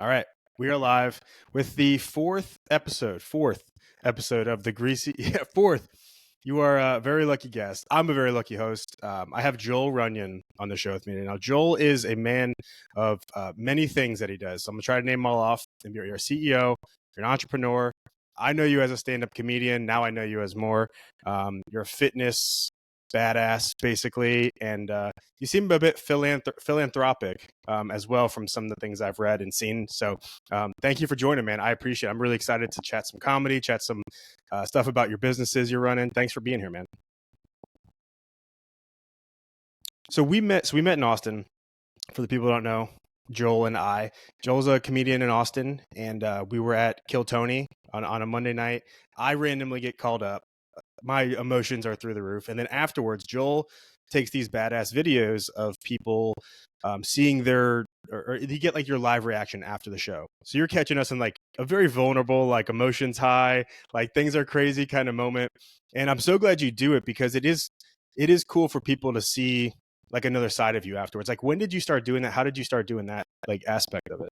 All right. We are live with the fourth episode of the Greasy. Yeah, fourth. You are a very lucky guest. I'm a very lucky host. I have Joel Runyon on the show with me. Now, Joel is a man of many things that he does. So I'm going to try to name them all off. You're a CEO, you're an entrepreneur. I know you as a stand-up comedian. Now I know you as more. You're a fitness badass, basically. And you seem a bit philanthropic as well from some of the things I've read and seen. So thank you for joining, man. I appreciate it. I'm really excited to chat some comedy, chat some stuff about your businesses you're running. Thanks for being here, man. So we met in Austin. For the people who don't know, Joel and I. Joel's a comedian in Austin, and we were at Kill Tony on a Monday night. I randomly get called up. My emotions are through the roof. And then afterwards, Joel takes these badass videos of people seeing or you get like your live reaction after the show. So you're catching us in like a very vulnerable, like emotions high, like things are crazy kind of moment. And I'm so glad you do it because it is cool for people to see like another side of you afterwards. Like, when did you start doing that? How did you start doing that like aspect of it?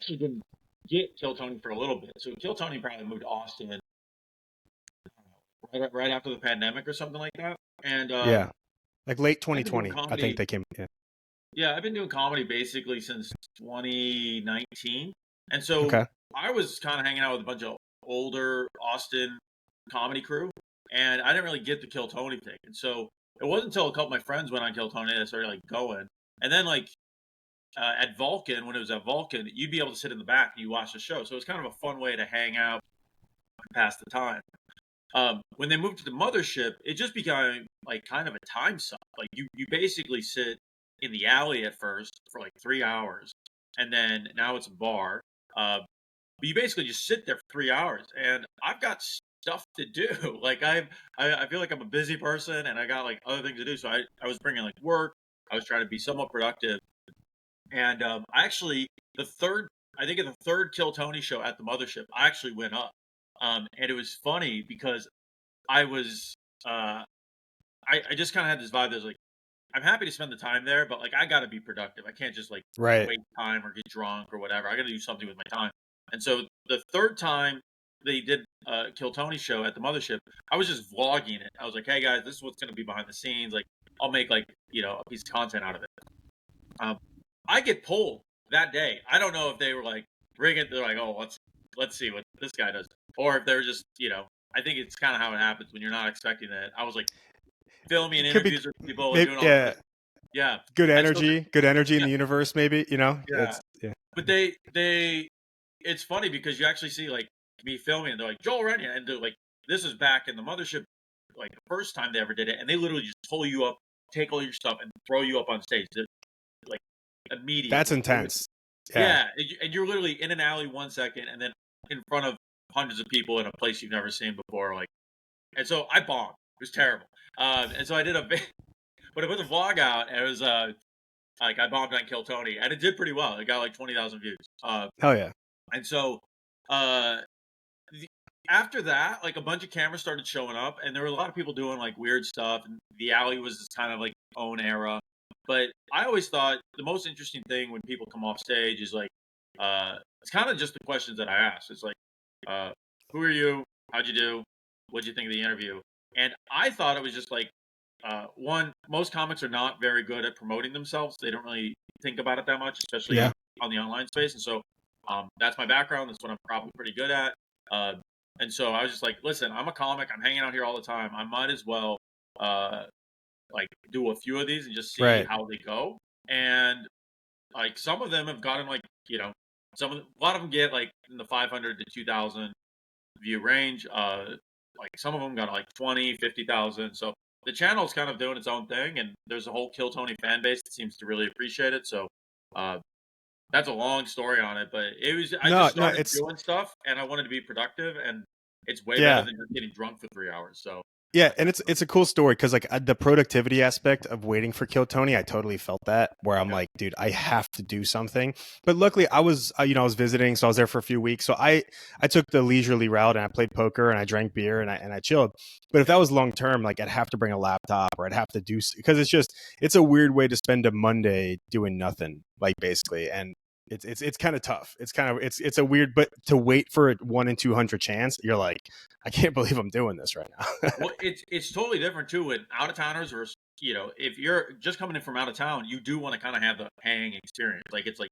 Actually didn't get Kill Tony for a little bit. So Kill Tony probably moved to Austin right after the pandemic or something like that. And Yeah, like late I've been doing 2020, I think comedy. they came. Yeah. Yeah, I've been doing comedy basically since 2019. And so Okay. I was kind of hanging out with a bunch of older Austin comedy crew, and I didn't really get the Kill Tony thing. And so it wasn't until a couple of my friends went on Kill Tony that I started like going. And then like at Vulcan, when it was at Vulcan, you'd be able to sit in the back and you watch the show. So it was kind of a fun way to hang out and pass the time. When they moved to the mothership, it just became like kind of a time suck. Like you basically sit in the alley at first for like 3 hours, and then now it's a bar. But you basically just sit there for 3 hours, and I've got stuff to do. Like I feel like I'm a busy person, and I got like other things to do. So I was bringing like work. I was trying to be somewhat productive, and I actually the third I think in the third Kill Tony show at the mothership, I actually went up. And it was funny because I was uh I just kind of had this vibe that was like I'm happy to spend the time there, but like I got to be productive. I can't just like Right. waste time or get drunk or whatever. I got to do something with my time. And so the third time they did Kill Tony show at the mothership, I was just vlogging it. I was like, "Hey guys, this is what's going to be behind the scenes. Like I'll make like, a piece of content out of it." Um, I get pulled that day. I don't know if they were like bring it. They're like, "Oh, let's see what this guy does," or if they're just, I think it's kind of how it happens when you're not expecting it. I was like filming It could be interviews with people and maybe, doing all yeah, this. Yeah, and so good energy in yeah, the universe, maybe, yeah. it's yeah. But they it's funny because you actually see like me filming and they're like Joel Runyon and they're like this is back in the mothership like the first time they ever did it and they literally just pull you up, take all your stuff and throw you up on stage like That's immediately. intense. Yeah. Yeah, and you're literally in an alley 1 second and then in front of hundreds of people in a place you've never seen before. Like, and so I bombed. It was terrible. And so I did but I put the vlog out and it was like I bombed on Kill Tony and it did pretty well. It got like 20,000 views. Hell yeah. And so uh, the, after that, like a bunch of cameras started showing up, and there were a lot of people doing like weird stuff. And the alley was this kind of like own era. But I always thought the most interesting thing when people come off stage is like, it's kind of just the questions that I ask. It's like, uh, who are you? How'd you do? What'd you think of the interview? And I thought it was just like, one, most comics are not very good at promoting themselves. They don't really think about it that much, especially Yeah. on the online space. And so that's my background. That's what I'm probably pretty good at. Uh, and so I was just like, listen, I'm a comic. I'm hanging out here all the time. I might as well uh, like do a few of these and just see Right. how they go. And like some of them have gotten like a lot of them get like in the 500 to 2,000 view range. Like some of them got like 20, 50,000. So the channel's kind of doing its own thing, and there's a whole Kill Tony fan base that seems to really appreciate it. So uh, that's a long story on it, but I just No, started it's doing stuff and I wanted to be productive and it's way better yeah. than just getting drunk for 3 hours. So Yeah, and it's a cool story because like the productivity aspect of waiting for Kill Tony, I totally felt that. Where I'm Yeah. like, dude, I have to do something. But luckily, I was I was visiting, so I was there for a few weeks. So I took the leisurely route and I played poker and I drank beer and I chilled. But if that was long term, like I'd have to bring a laptop or I'd have to do because it's a weird way to spend a Monday doing nothing, like basically. And it's kind of tough. It's a weird, but to wait for a 1 in 200 chance, you're like, I can't believe I'm doing this right now. Well, it's totally different too with out of towners versus if you're just coming in from out of town, you do want to kind of have the hang experience. Like it's like,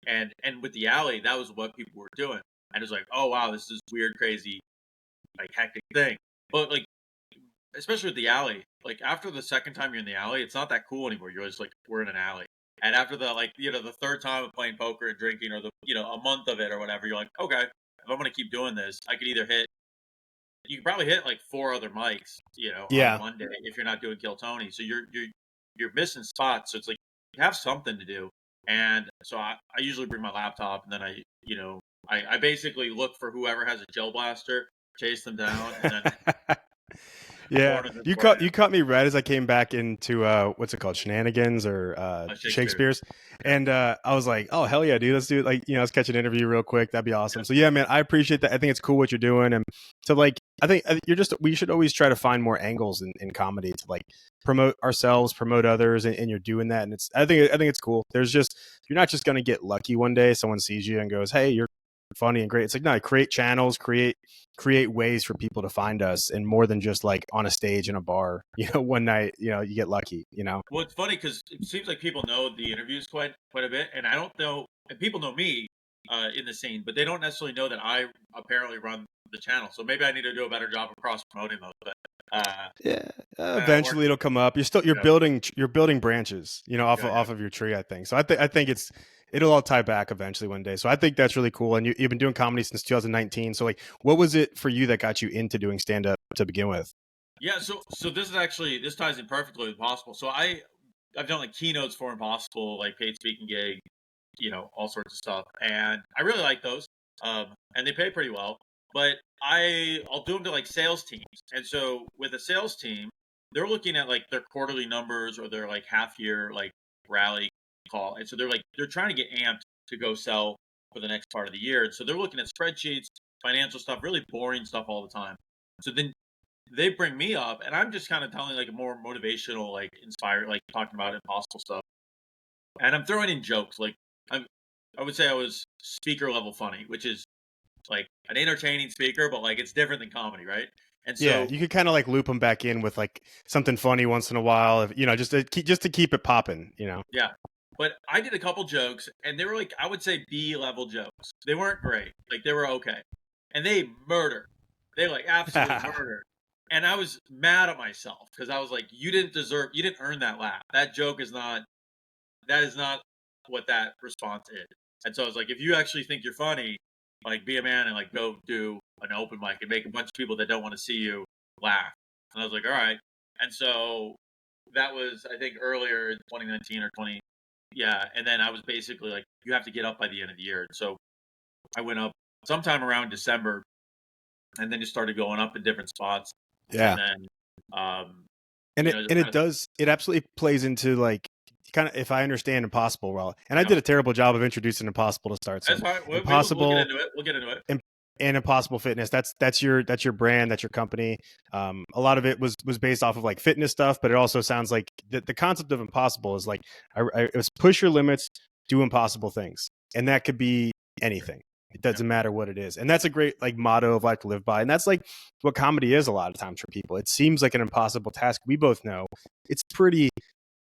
and with the alley, that was what people were doing, and it's like, oh wow, this is weird, crazy, like hectic thing. But like, especially with the alley, like after the second time you're in the alley, it's not that cool anymore. You're just like, we're in an alley. And after the the third time of playing poker and drinking, or the a month of it or whatever, you're like, okay, if I'm gonna keep doing this, I could either hit you can probably hit like 4 other mics, on Yeah. Monday if you're not doing Kill Tony. So you're missing spots. So it's like you have something to do. And so I usually bring my laptop and then I basically look for whoever has a gel blaster, chase them down, and then Yeah, corner them you for caught you. you caught me right as I came back into what's it called, shenanigans or Shakespeare. Shakespeare's, Yeah. and I was like, oh hell yeah, dude, let's do it. Like let's catch an interview real quick. That'd be awesome. So yeah, man, I appreciate that. I think it's cool what you're doing, and to like, I think you're just we should always try to find more angles in comedy to like promote ourselves, promote others, and you're doing that, and I think it's cool. There's just you're not just gonna get lucky one day. Someone sees you and goes, hey, you're funny and great. It's like no, create channels, create ways for people to find us, and more than just like on a stage in a bar one night you get lucky. Well, it's funny because it seems like people know the interviews quite a bit, and I don't know. And people know me in the scene, but they don't necessarily know that I apparently run the channel. So maybe I need to do a better job of cross promoting those. But Yeah, or eventually it'll come up. You're yeah, building branches off yeah, of, yeah. off of your tree, I think. So I think it'll all tie back eventually one day. So I think that's really cool, and you've been doing comedy since 2019. So like, what was it for you that got you into doing stand up to begin with? Yeah, so this ties in perfectly with Impossible. So I've done like keynotes for Impossible, like paid speaking gig, all sorts of stuff, and I really like those. And they pay pretty well. But I'll do them to like sales teams, and so with a sales team, they're looking at like their quarterly numbers or their like half year like rally call, and so they're trying to get amped to go sell for the next part of the year, and so they're looking at spreadsheets, financial stuff, really boring stuff all the time. So then they bring me up and I'm just kind of telling like a more motivational, like inspired, like talking about impossible stuff. And I'm throwing in jokes. Like I'm I would say I was speaker level funny, which is like an entertaining speaker, but like it's different than comedy, right? And Yeah, so you could kind of like loop them back in with like something funny once in a while, if, just to keep it popping. yeah. But I did a couple jokes and they were like I would say B level jokes. They weren't great. Like they were okay. And they murdered. They like absolutely murdered. And I was mad at myself because I was like, you didn't earn that laugh. That is not what that response is. And so I was like, if you actually think you're funny, like be a man and like go do an open mic and make a bunch of people that don't want to see you laugh. And I was like, all right. And so that was I think earlier in 2019 or 20, yeah. And then I was basically like, you have to get up by the end of the year. And so I went up sometime around December, and then just started going up in different spots, and Yeah, then um, and it just and kind it of does it absolutely plays into like kind of if I understand Impossible well, and I yeah. did a terrible job of introducing Impossible to start. So That's fine. We'll get Impossible into it. We'll get into it. and Impossible Fitness. That's your brand. That's your company. A lot of it was based off of like fitness stuff, but it also sounds like the concept of Impossible is like it was push your limits, do impossible things, and that could be anything. It Yeah. doesn't matter what it is, and that's a great like motto of life to live by. And that's like what comedy is a lot of times for people. It seems like an impossible task. We both know it's pretty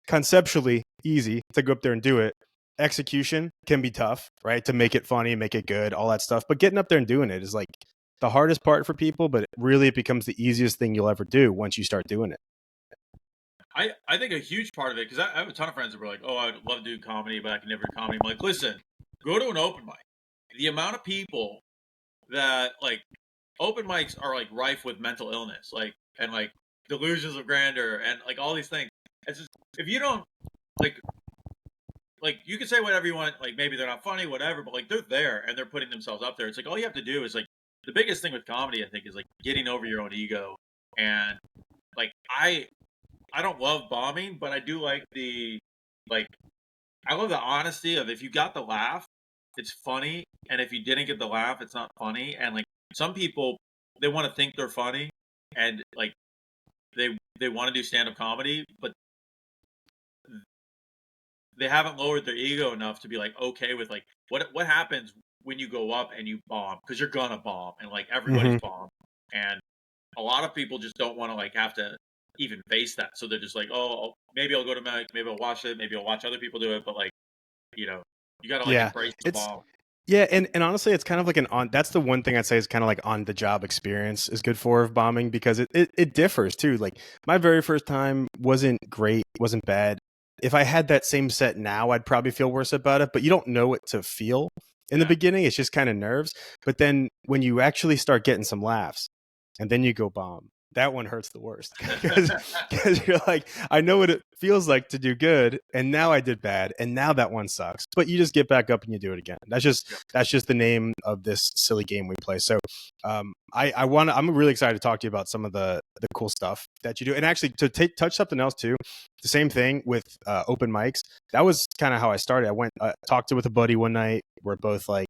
conceptually easy to go up there and do it. Execution can be tough, right? To make it funny, make it good, all that stuff. But getting up there and doing it is like the hardest part for people, but really it becomes the easiest thing you'll ever do once you start doing it. I think a huge part of it, because I have a ton of friends that were like, oh, I'd love to do comedy, but I can never do comedy. I'm like, listen, go to an open mic. The amount of people that like open mics are like rife with mental illness, like and like delusions of grandeur and like all these things. It's just if you don't like you can say whatever you want, like maybe they're not funny, whatever, but like they're there and they're putting themselves up there. It's like all you have to do is like the biggest thing with comedy, I think, is like getting over your own ego and like I don't love bombing, but I do like like I love the honesty of if you got the laugh, it's funny, and if you didn't get the laugh, it's not funny. And like some people, they want to think they're funny, and like they want to do stand up comedy, but they haven't lowered their ego enough to be like okay with like what happens when you go up and you bomb because you're gonna bomb and like everybody's Hmm. bomb, and a lot of people just don't want to like have to even face that, so they're just like oh maybe I'll go to Mike, maybe I'll watch it, maybe I'll watch other people do it, but like you know you got to like Yeah, embrace the it's bomb. yeah, and honestly, it's kind of like an on. That's the one thing I'd say is kind of like on the job experience is good for bombing because it differs too. Like my very first time wasn't great, wasn't bad. If I had that same set now, I'd probably feel worse about it. But you don't know it to feel in the Yeah. beginning. It's just kind of nerves. But then when you actually start getting some laughs, and then you go bomb, that one hurts the worst because you're like, I know what it feels like to do good, and now I did bad, and now that one sucks. But you just get back up and you do it again. That's just the name of this silly game we play. So I'm really excited to talk to you about some of the cool stuff that you do, and actually to touch something else too. The same thing with open mics. That was kind of how I started. I went talked to with a buddy one night. We're both like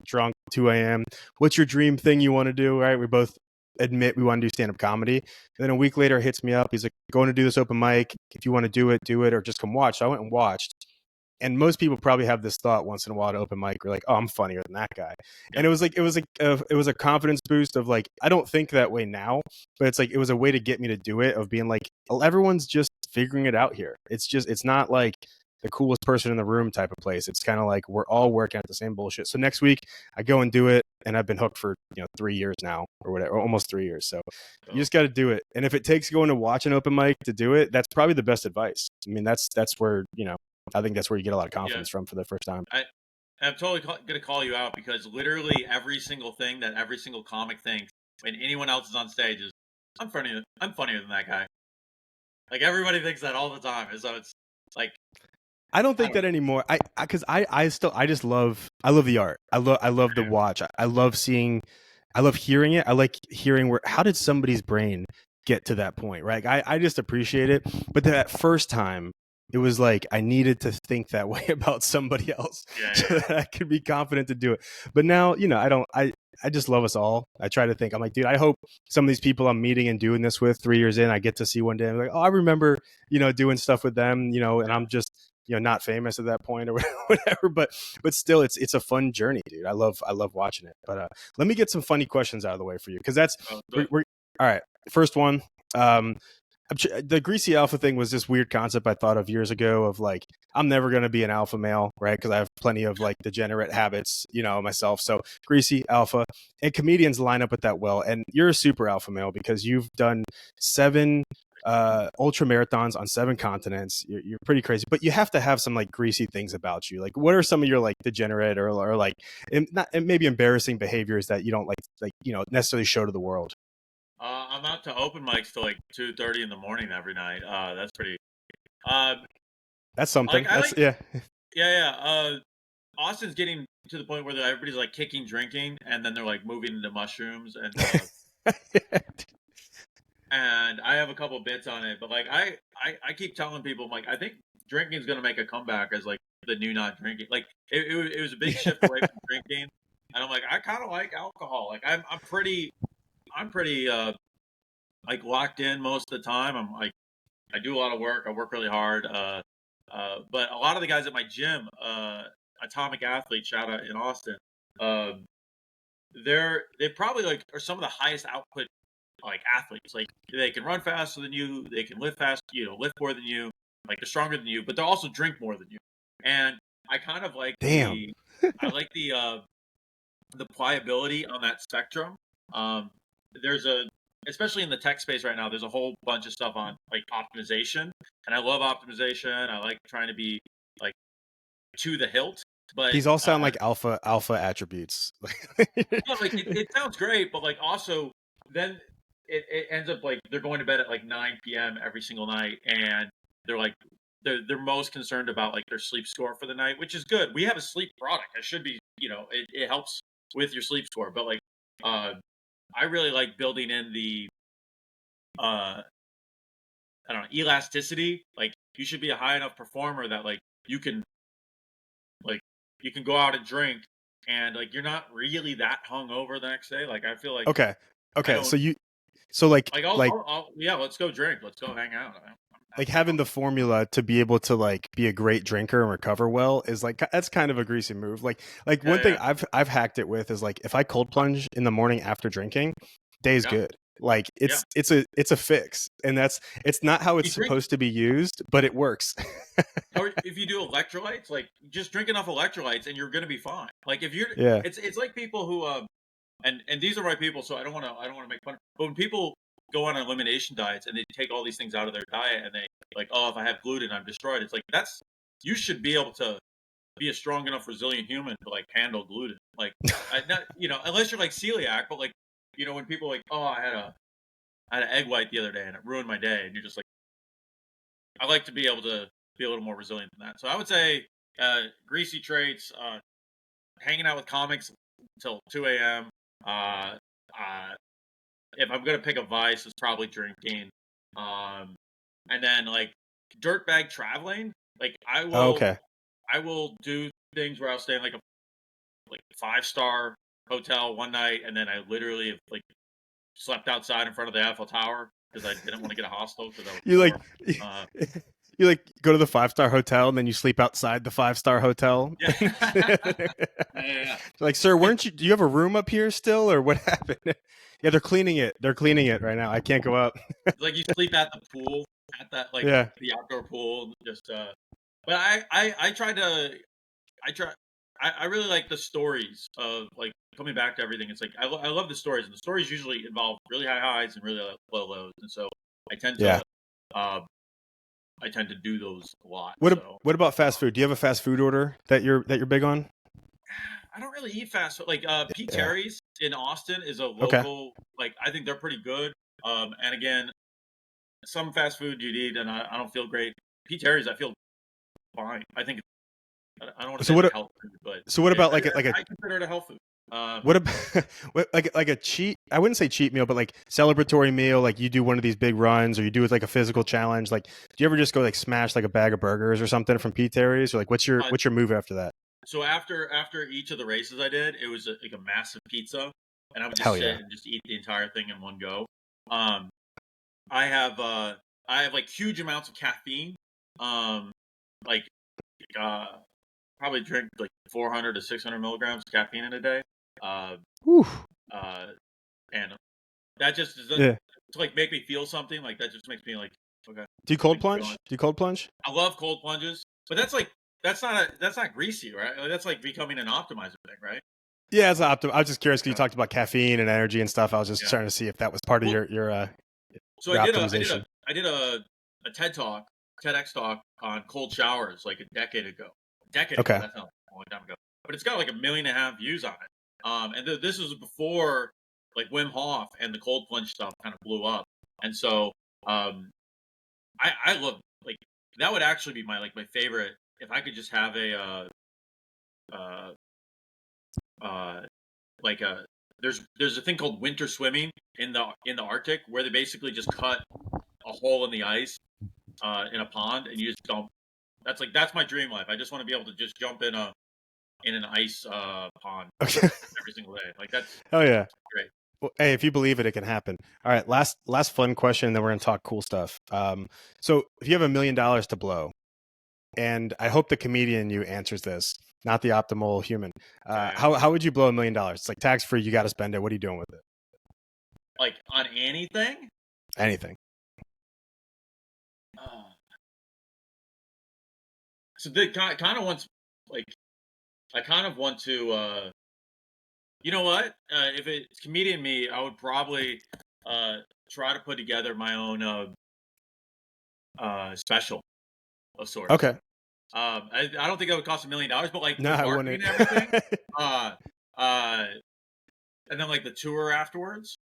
drunk, 2 a.m. What's your dream thing you want to do? Right? We both admit we want to do stand-up comedy, and then a week later hits me up, he's like, going to do this open mic, if you want to do it or just come watch. So I went and watched, and most people probably have this thought once in a while at open mic, we're like, oh, I'm funnier than that guy. Yeah. And it was a confidence boost of like, I don't think that way now, but it's like it was a way to get me to do it, of being like, well, everyone's just figuring it out here. It's not like the coolest person in the room type of place. It's kind of like we're all working at the same bullshit. So next week I go and do it, and I've been hooked for 3 years now or whatever, or almost 3 years. So you So just got to do it, and if it takes going to watch an open mic to do it, that's probably the best advice. I mean, that's where I think that's where you get a lot of yeah, confidence from for the first time. I'm totally gonna call you out because literally every single thing that every single comic thinks when anyone else is on stage is I'm funnier than that guy. Like everybody thinks that all the time, and so it's like I don't I think don't that anymore. Because I just I love the art. I love the know. watch. I love seeing, I love hearing it. I like hearing where how did somebody's brain get to that point, right? I just appreciate it. But that first time, it was like I needed to think that way about somebody else Yeah, so yeah, that I could be confident to do it. But now, I don't. I just love us all. I try to think. I'm like, dude, I hope some of these people I'm meeting and doing this with 3 years in, I get to see one day. I'm like, oh, I remember, doing stuff with them, and yeah. I'm just not famous at that point or whatever, but still it's a fun journey, dude. I love watching it. But let me get some funny questions out of the way for you, because that's But we're all right. First one. The greasy alpha thing was this weird concept I thought of years ago of like, I'm never going to be an alpha male, right? Because I have plenty of like degenerate habits, myself. So greasy alpha, and comedians line up with that well. And you're a super alpha male because you've done 7 ultra marathons on 7 continents. You're pretty crazy, but you have to have some like greasy things about you. Like, what are some of your like degenerate or like and maybe embarrassing behaviors that you don't like necessarily show to the world? I'm out to open mics till like 2:30 in the morning every night. That's pretty. Uh, That's something. like I That's like yeah. yeah. Austin's getting to the point where everybody's like kicking, drinking, and then they're like moving into mushrooms, and I have a couple bits on it, but like I keep telling people, I'm like, I think drinking is gonna make a comeback as like the new not drinking. Like it was a big shift away from drinking, and I'm like, I kind of like alcohol. Like I'm pretty like locked in most of the time. I'm like I do a lot of work. I work really hard. But a lot of the guys at my gym, Atomic Athlete, shout out in Austin, um, they probably like are some of the highest output like athletes. Like they can run faster than you, they can lift fast, lift more than you, like they're stronger than you, but they also drink more than you. And I kind of like Damn. I like the pliability on that spectrum. Um, there's a especially in the tech space right now, there's a whole bunch of stuff on like optimization, and I love optimization. I like trying to be like to the hilt, but These all sound like alpha attributes. no, like it sounds great, but like also then it ends up like they're going to bed at like 9 p.m. every single night, and they're like they're most concerned about like their sleep score for the night, which is good. We have a sleep product. It should be it helps with your sleep score, but like uh I really like building in the uh I don't know, elasticity. Like you should be a high enough performer that like like you can go out and drink and like you're not really that hungover the next day. Like I feel like Okay. I Okay. don't So like yeah, let's go drink. Let's go hang out. I'm like happy to having go. the formula to be able to like be a great drinker and recover well is like that's kind of a greasy move. Like Yeah, one thing yeah, I've hacked it with is like if I cold plunge in the morning after drinking, day's yeah, good. Like yeah. it's a fix, and it's not how You it's drink, supposed to be used, but it works. or if you do electrolytes, like just drink enough electrolytes and you're gonna be fine. Like if you're, Yeah. it's like people who and these are my people, so I don't want to make fun. But when people go on elimination diets and they take all these things out of their diet and they like, oh, if I have gluten, I'm destroyed. It's like that's you should be able to be a strong enough, resilient human to like handle gluten. Like, not unless you're like celiac, but like when people are like, oh, I had an egg white the other day and it ruined my day, and you're just like, I like to be able to be a little more resilient than that. So I would say greasy traits, hanging out with comics until 2 a.m. Uh, uh, if I'm gonna pick a vice, it's probably drinking. Um, and then like dirtbag traveling. Like Oh, okay. I will do things where I'll stay in like a 5-star hotel one night, and then I literally have, like slept outside in front of the Eiffel Tower because I didn't want to get a hostel because I was You poor. like Uh, you like go to the 5-star hotel and then you sleep outside the 5-star hotel. yeah, yeah. Like, sir, Because weren't you? Do you have a room up here still, or what happened? Yeah, they're cleaning it. They're cleaning it right now. I can't go up. like you sleep at the pool, at that like Yeah. the outdoor pool, just But I try to I try. I really like the stories of like coming back to everything. It's like I love the stories, and the stories usually involve really high highs and really low lows, and so I tend Yeah. to uh, I tend to do those a lot. What So what about fast food? Do you have a fast food order that you're big on? I don't really eat fast food. Like Pete Yeah. Terry's in Austin is a Okay. local. Like I think they're pretty good. And again, some fast food you'd eat, and I don't feel great. Pete Terry's, I feel fine. I think I don't want to So say it's a what health food, but so what about like a I consider it a health food. what about like a cheat? I wouldn't say cheat meal, but like celebratory meal. Like you do one of these big runs, or you do it like a physical challenge. Like, do you ever just go like smash like a bag of burgers or something from Pete Terry's, or like Uh, what's your move after that? So after each of the races I did, it was like a massive pizza, and I would just Hell sit yeah. and just eat the entire thing in one go. Um, I have like huge amounts of caffeine. Um, like uh, probably drink like 400 to 600 milligrams of caffeine in a day. Uh, Whew. uh, and that just doesn't Yeah. to like make me feel something. Like that just makes me like okay, Do you cold like plunge? Do you cold plunge? I love cold plunges, but that's not greasy, right? Like, that's like becoming an optimizer thing, right? Yeah, as I was just curious because you Yeah. talked about caffeine and energy and stuff. I was just Yeah. trying to see if that was part of Well, so your optimization. I did a TEDx talk on cold showers like a decade ago. A decade ago, Okay. that's not a long time ago. But it's got like 1.5 million views on it. And this was before like Wim Hof and the cold plunge stuff kind of blew up. And so um, I love like that would actually be my favorite if I could just have a uh, uh, like a there's a thing called winter swimming in the Arctic where they basically just cut a hole in the ice in a pond and you just dump. That's my dream life. I just want to be able to just jump in an ice pond Okay. every single day. Like that's Oh yeah. great. Well, hey, if you believe it, it can happen. All right, last fun question, and then we're gonna talk cool stuff. So if you have $1 million to blow, and I hope the comedian you answers this, not the optimal human. Yeah, yeah. How would you blow $1 million? It's like tax free. You got to spend it. What are you doing with it? Like on anything. Anything. Uh, so the kind of wants like I kind of want to. You know what? If it's comedian me, I would probably uh, try to put together my own special of sorts. Okay. I don't think that would cost $1 million, but like No, the I marketing wouldn't. and everything, uh, uh, and then like the tour afterwards,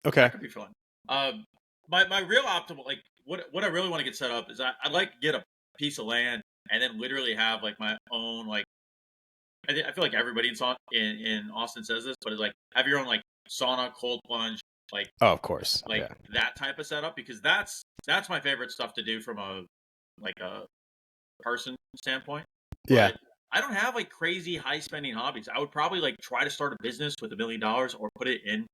that Okay. could be fun. Um, my real optimal, like what I really want to get set up is I'd like to get a piece of land and then literally have like my own like I feel like everybody in Austin says this, but it's like have your own like sauna, cold plunge, like Oh, of course. like Yeah. that type of setup, because that's my favorite stuff to do from a person standpoint. Yeah. But I don't have like crazy high spending hobbies. I would probably like try to start a business with $1 million or put it in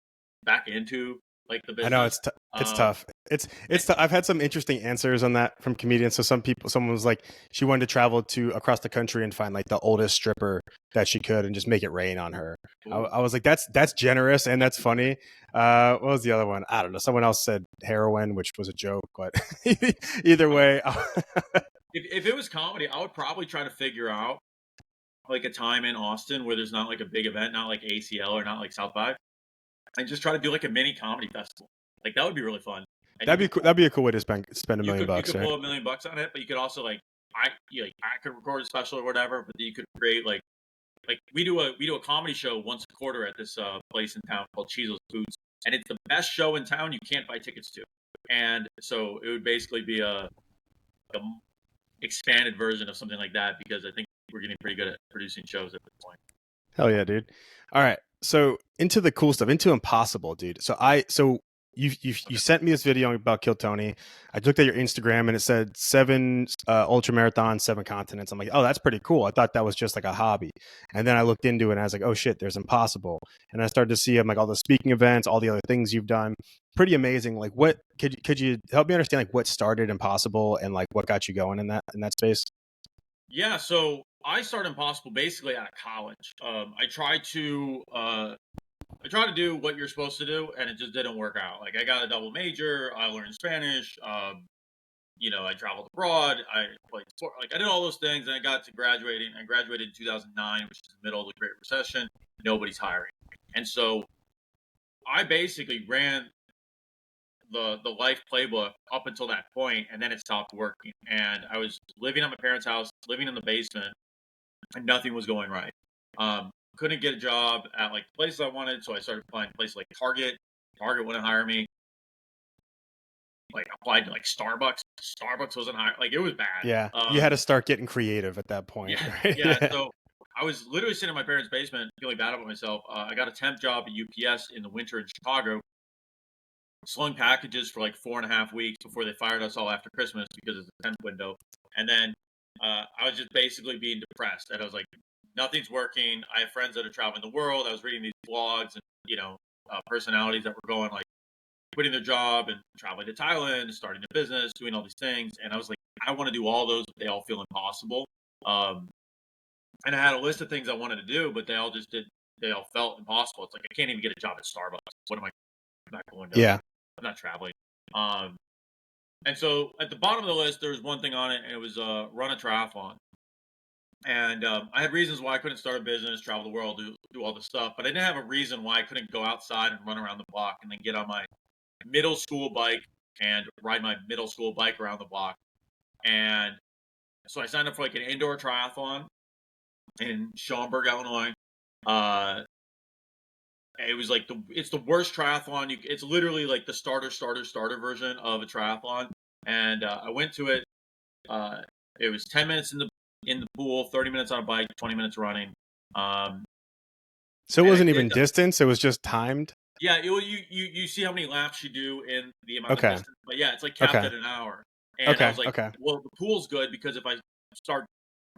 back into like the I know business. it's Um, tough. It's tough. I've had some interesting answers on that from comedians. So someone was like, she wanted to travel to across the country and find like the oldest stripper that she could and just make it rain on her. Ooh. I was like, that's generous and that's funny. What was the other one? I don't know. Someone else said heroin, which was a joke, but either I mean, way, if it was comedy, I would probably try to figure out like a time in Austin where there's not like a big event, not like ACL or not like South by, and just try to do like a mini comedy festival. Like that would be really fun. And you could that'd be a cool way to spend a million you bucks, could right? blow $1 million on it, but you could also I could record a special or whatever, but you could create like we do a comedy show once a quarter at this place in town called Cheezel's Foods, and it's the best show in town. You can't buy tickets to, and so it would basically be a expanded version of something like that, because I think we're getting pretty good at producing shows at this point. Hell yeah, dude. All right. So into the cool stuff, into Impossible, dude. So you Okay. sent me this video about Kill Tony. I looked at your Instagram and it said 7 ultra marathons, 7 continents. I'm like, oh, that's pretty cool. I thought that was just like a hobby. And then I looked into it and I was like, oh shit, there's Impossible. And I started to see like all the speaking events, all the other things you've done. Pretty amazing. Like what could you help me understand like what started Impossible and like what got you going in that space? Yeah, so I started Impossible basically out of college. I tried to do what you're supposed to do, and it just didn't work out. Like I got a double major, I learned Spanish. I traveled abroad. I played sport. Like I did all those things, and I got to graduating. I graduated in 2009, which is the middle of the Great Recession. Nobody's hiring, and so I basically ran the life playbook up until that point, and then it stopped working. And I was living at my parents' house, living in the basement, and nothing was going right. Couldn't get a job at like the places I wanted, so I started applying to places like Target. Target wouldn't hire me. Like applied to like Starbucks. Starbucks wasn't hiring. Like it was bad. Yeah. You had to start getting creative at that point, Yeah, right? yeah. Yeah. So I was literally sitting in my parents' basement, feeling bad about myself. I got a temp job at UPS in the winter in Chicago, slung packages for like 4.5 weeks before they fired us all after Christmas because it's a temp window. And then I was just basically being depressed, and I was like, nothing's working. I have friends that are traveling the world. I was reading these blogs and personalities that were going like quitting their job and traveling to Thailand, starting a business, doing all these things. And I was like, I want to do all those, but they all feel impossible. Um, and I had a list of things I wanted to do, but they all felt impossible. It's like, I can't even get a job at Starbucks. What am I I'm not going to? Yeah. I'm not traveling. Um, and so at the bottom of the list, there was one thing on it, and it was run a triathlon. And I had reasons why I couldn't start a business, travel the world, do all this stuff, but I didn't have a reason why I couldn't go outside and run around the block and then get on my middle school bike and ride my middle school bike around the block. And so I signed up for like an indoor triathlon in Schaumburg, Illinois. Uh, it was like it's the worst triathlon. It's literally like the starter version of a triathlon. And I went to it. Uh, it was 10 minutes in the pool, 30 minutes on a bike, 20 minutes running. Um, So it and I wasn't did even distance, it was just timed. Yeah, you see how many laps you do in the amount of Okay. distance, but yeah, it's like capped Okay. at an hour. And I Okay. was like, Okay. well, the pool's good because if I start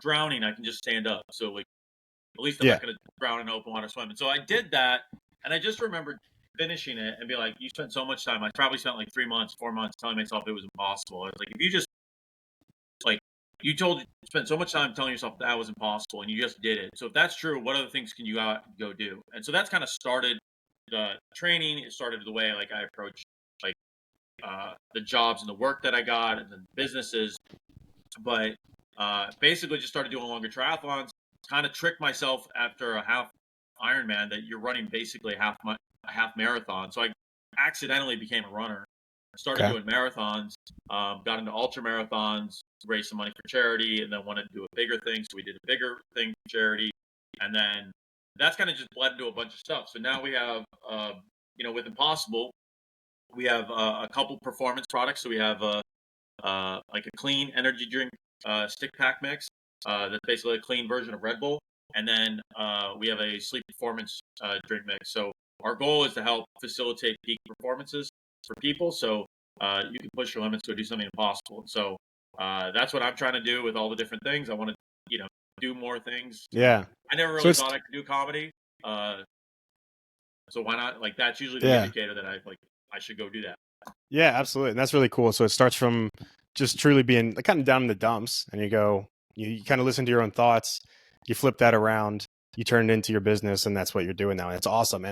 drowning, I can just stand up. So like, at least I'm Yeah. not going to drown in open water swimming. So I did that, and I just remembered finishing it and be like, you spent so much time. I probably spent like 3 months, 4 months telling myself it was impossible. I was like, if you just like spent so much time telling yourself that was impossible, and you just did it. So if that's true, what other things can you go do? And so that's kind of started the training. It started the way like I approach like the jobs and the work that I got and the businesses. But basically, just started doing longer triathlons. Kind of tricked myself after a half Ironman that you're running basically a half marathon. So I accidentally became a runner. Started Okay. doing marathons. Got into ultra marathons. Raised some money for charity, and then wanted to do a bigger thing. So we did a bigger thing for charity, and then that's kind of just bled into a bunch of stuff. So now we have, with Impossible, we have a couple performance products. So we have like a clean energy drink stick pack mix. That's basically a clean version of Red Bull. And then we have a sleep performance drink mix. So our goal is to help facilitate peak performances for people, so you can push your limits to do something impossible. And so that's what I'm trying to do with all the different things. I want to, do more things. Yeah. I never So really thought I could do comedy, so why not? Like that's usually the indicator that I should go do that. Yeah, absolutely, and that's really cool. So it starts from just truly being like, kind of down in the dumps, and you kind of listen to your own thoughts, you flip that around, you turn it into your business, and that's what you're doing now. And it's awesome.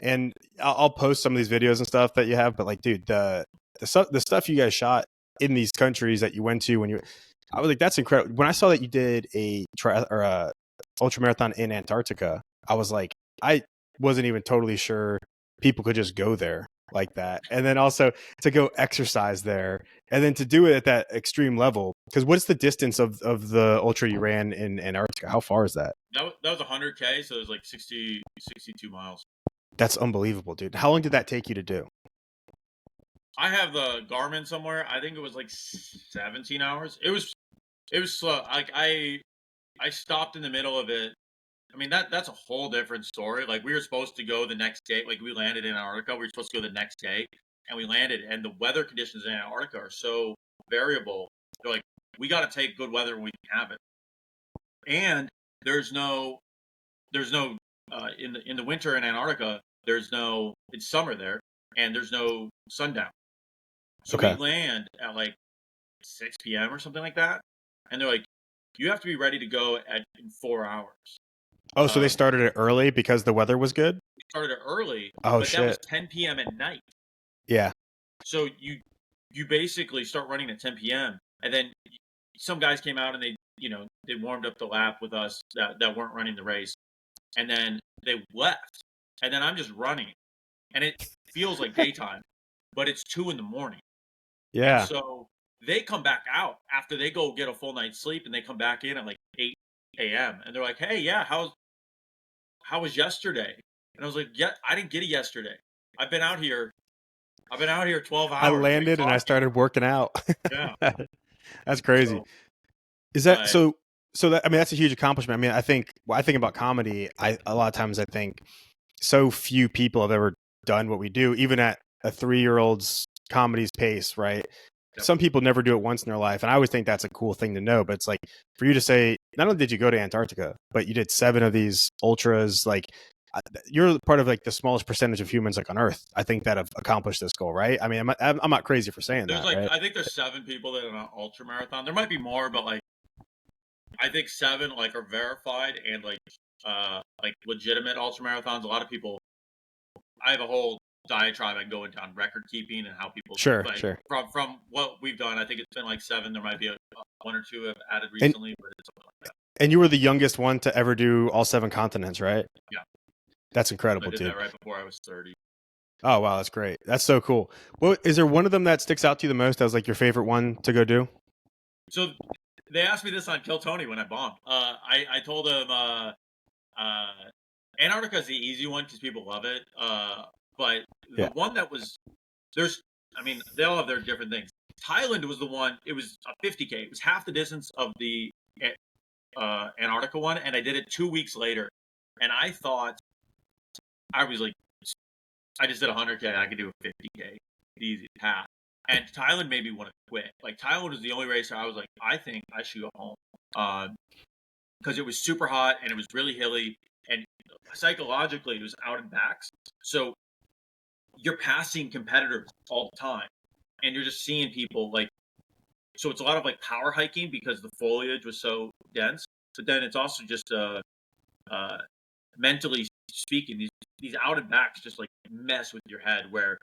And I'll post some of these videos and stuff that you have, but like, dude, the stuff you guys shot in these countries that you went to I was like, that's incredible. When I saw that you did a ultra marathon in Antarctica, I was like, I wasn't even totally sure people could just go there like that, and then also to go exercise there, and then to do it at that extreme level. Because what's the distance of the ultra you ran in Antarctica? How far is that? That was 100K, so it was like 62 miles. That's unbelievable, dude. How long did that take you to do? I have the Garmin somewhere. I think it was like 17 hours. It was slow. Like I stopped in the middle of it. I mean that's a whole different story. Like we were supposed to go the next day. Like we landed in Antarctica. We were supposed to go the next day, and we landed. And the weather conditions in Antarctica are so variable. They're like, we got to take good weather when we can have it. And there's no in the winter in Antarctica. It's summer there, and there's no sundown. So we land at like 6 p.m. or something like that, and they're like, you have to be ready to go in 4 hours. Oh, so they started it early because the weather was good? We started it early, but that was 10 p.m. at night. Yeah. So you basically start running at 10 p.m. and then some guys came out and they warmed up the lap with us that weren't running the race, and then they left, and then I'm just running, and it feels like daytime, but it's 2 a.m. Yeah. And so they come back out after they go get a full night's sleep, and they come back in at like 8 a.m. and they're like, "Hey, yeah, how was yesterday?" And I was like, "Yeah, I didn't get it yesterday. I've been out here 12 hours. I landed and I started working out." Yeah. That's crazy. Is that so that, I mean, that's a huge accomplishment. I mean, I think about comedy, a lot of times I think so few people have ever done what we do, even at a 3-year-old's comedy's pace, right? Yep. Some people never do it once in their life, and I always think that's a cool thing to know. But it's like, for you to say, not only did you go to Antarctica, but you did 7 of these ultras, like you're part of like the smallest percentage of humans like on Earth, I think, that have accomplished this goal, right? I mean, I'm not crazy for saying there's that. Like, right? I think there's 7 people that are on ultra marathon. There might be more, but like I think 7 like are verified and like legitimate ultra marathons. A lot of people. I have a whole diatribe I can go into on record keeping and how people sure. From what we've done, I think it's been like 7. There might be 1 or 2 have added recently, but it's something like that. And you were the youngest one to ever do all 7 continents, right? Yeah. That's incredible, dude. I did that right before I was 30. Oh wow, that's great. That's so cool. Well, is there one of them that sticks out to you the most as like your favorite one to go do? So they asked me this on Kill Tony when I bombed. I told them Antarctica is the easy one because people love it. But the one that was they all have their different things. Thailand was the one. It was a 50K. It was half the distance of the Antarctica one, and I did it 2 weeks later. And I thought I was like, I just did 100K. I could do a 50K, easy path. And Thailand made me want to quit. Like Thailand was the only race where I was like, I think I should go home, because it was super hot and it was really hilly, and psychologically it was out and backs. So you're passing competitors all the time, and you're just seeing people like. So it's a lot of like power hiking because the foliage was so dense. But then it's also just mentally speaking, these out and backs just like mess with your head where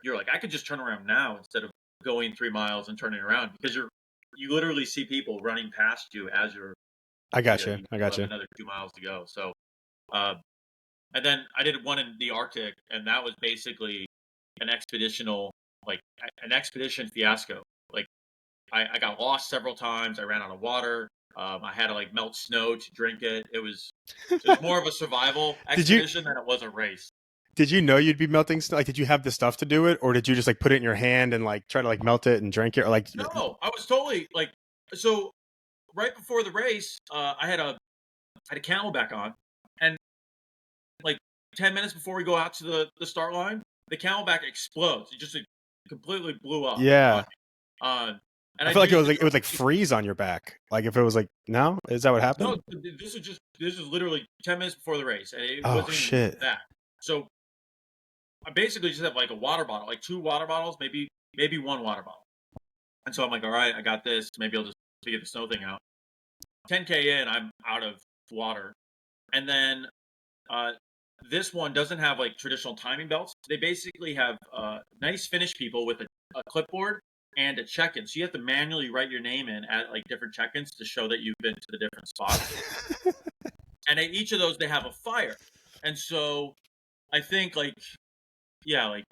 you're like, I could just turn around now instead of going 3 miles and turning around, because you literally see people running past you as you're. I got you. Another 2 miles to go. So, and then I did one in the Arctic, and that was basically an expedition fiasco. Like I got lost several times. I ran out of water. I had to like melt snow to drink it. It was more of a survival expedition than it was a race. Did you know you'd be melting snow? Like, did you have the stuff to do it, or did you just like put it in your hand and like try to like melt it and drink it, or like? No, I was totally like, so right before the race, I had a Camelback on, and like 10 minutes before we go out to the start line, the Camelback explodes. It just completely blew up on Yeah. me. And I I feel like used it would like freeze on your back. Like if it was like, no, is that what no, happened? this is literally 10 minutes before the race, and it Oh wasn't even shit. that. So I basically just have like a water bottle, like 2 water bottles, maybe 1 water bottle. And so I'm like, all right, I got this. Maybe I'll just figure the snow thing out. 10K in, I'm out of water. And then uh, this one doesn't have like traditional timing belts. They basically have nice Finnish people with a clipboard and a check-in. So you have to manually write your name in at like different check-ins to show that you've been to the different spots. And at each of those, they have a fire. And so I think like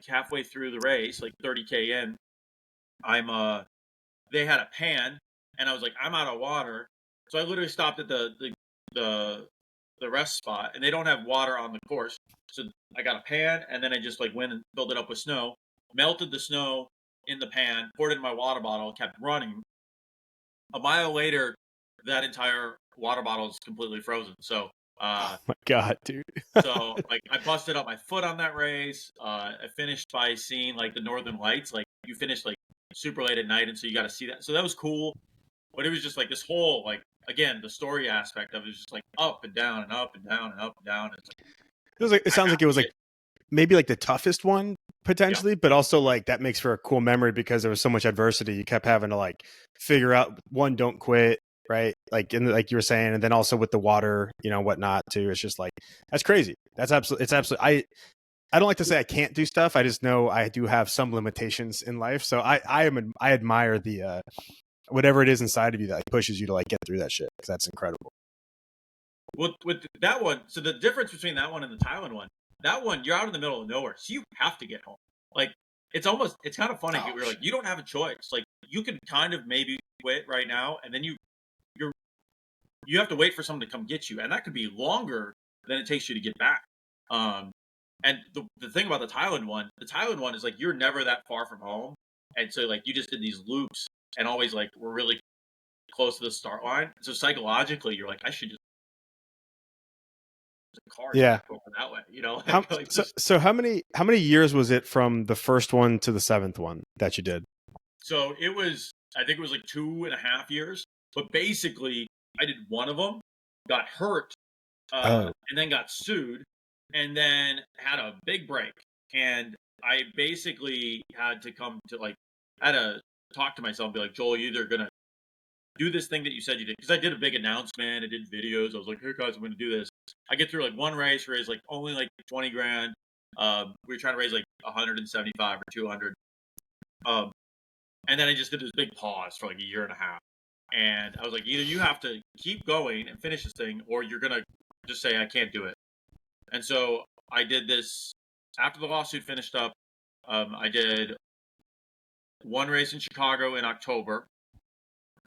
halfway through the race, like 30K in, they had a pan, and I was like, I'm out of water. So I literally stopped at the the rest spot, and they don't have water on the course. So I got a pan, and then I just like went and filled it up with snow, melted the snow in the pan, poured it in my water bottle, kept running. A mile later, that entire water bottle is completely frozen. So Oh my god, dude. like I busted up my foot on that race. I finished by seeing like the Northern Lights. Like you finished like super late at night, and so you got to see that. So that was cool. But it was just like this whole like again the story aspect of it was just like up and down and up and down and up and down. It's like It was like it I sounds have like it to was get like maybe like the toughest one yeah. potentially, but also like that makes for a cool memory because there was so much adversity. You kept having to like figure out one, don't quit, right? Like in like you were saying, and then also with the water, whatnot too. It's just like that's crazy. It's absolutely. I don't like to say I can't do stuff. I just know I do have some limitations in life. So I admire the whatever it is inside of you that like pushes you to like get through that shit because that's incredible. With that one, so the difference between that one and the Thailand one, that one you're out in the middle of nowhere, so you have to get home. Like it's kind of funny. Oh, We're like you don't have a choice. Like you can kind of maybe quit right now, and then you're you have to wait for someone to come get you, and that could be longer than it takes you to get back. Um, and the thing about the Thailand one is like you're never that far from home, and so like you just did these loops, and always like we're really close to the start line. So psychologically, you're like I should just the cars yeah. going that way, How like so? just So how many years was it from the first one to the seventh one that you did? so it was. I think it was like 2.5 years, but basically I did one of them, got hurt, Oh, and then got sued, and then had a big break. And I basically had to come to like, I had to talk to myself and be like, Joel, you're either gonna do this thing that you said you did, because I did a big announcement, I did videos, I was like, hey guys, I'm gonna do this. I get through like one race, raise like only like 20 grand. We were trying to raise like 175 or 200. Um, and then I just did this big pause for like a year and a half. And I was like, either you have to keep going and finish this thing, or you're gonna just say I can't do it. And so I did this after the lawsuit finished up. I did one race in Chicago in October,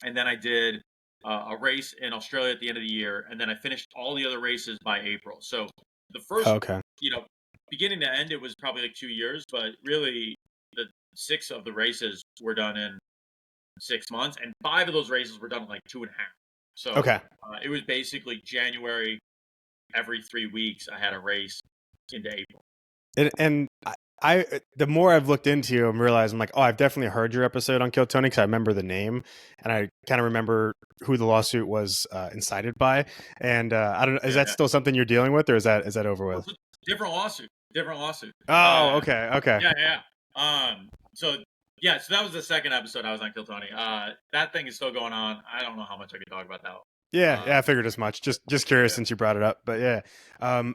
and then I did a race in Australia at the end of the year, and then I finished all the other races by April. So the first, okay. you know, beginning to end, it was probably like 2 years, but really the 6 of the races were done in 6 months, and 5 of those races were done in like 2.5. So Okay. it was basically January every 3 weeks. I had a race into April. And the more I've looked into you, I'm realizing I'm like, oh, I've definitely heard your episode on Kill Tony because I remember the name and I kind of remember who the lawsuit was incited by. And I don't know, is that Yeah. still something you're dealing with, or is that over Well, with? it's a different lawsuit. Different lawsuit. Oh, okay, okay. Yeah, yeah. So yeah, so that was the second episode I was on Kill Tony. That thing is still going on. I don't know how much I could talk about that. Yeah, yeah, I figured as much. Just curious Yeah. since you brought it up, but yeah.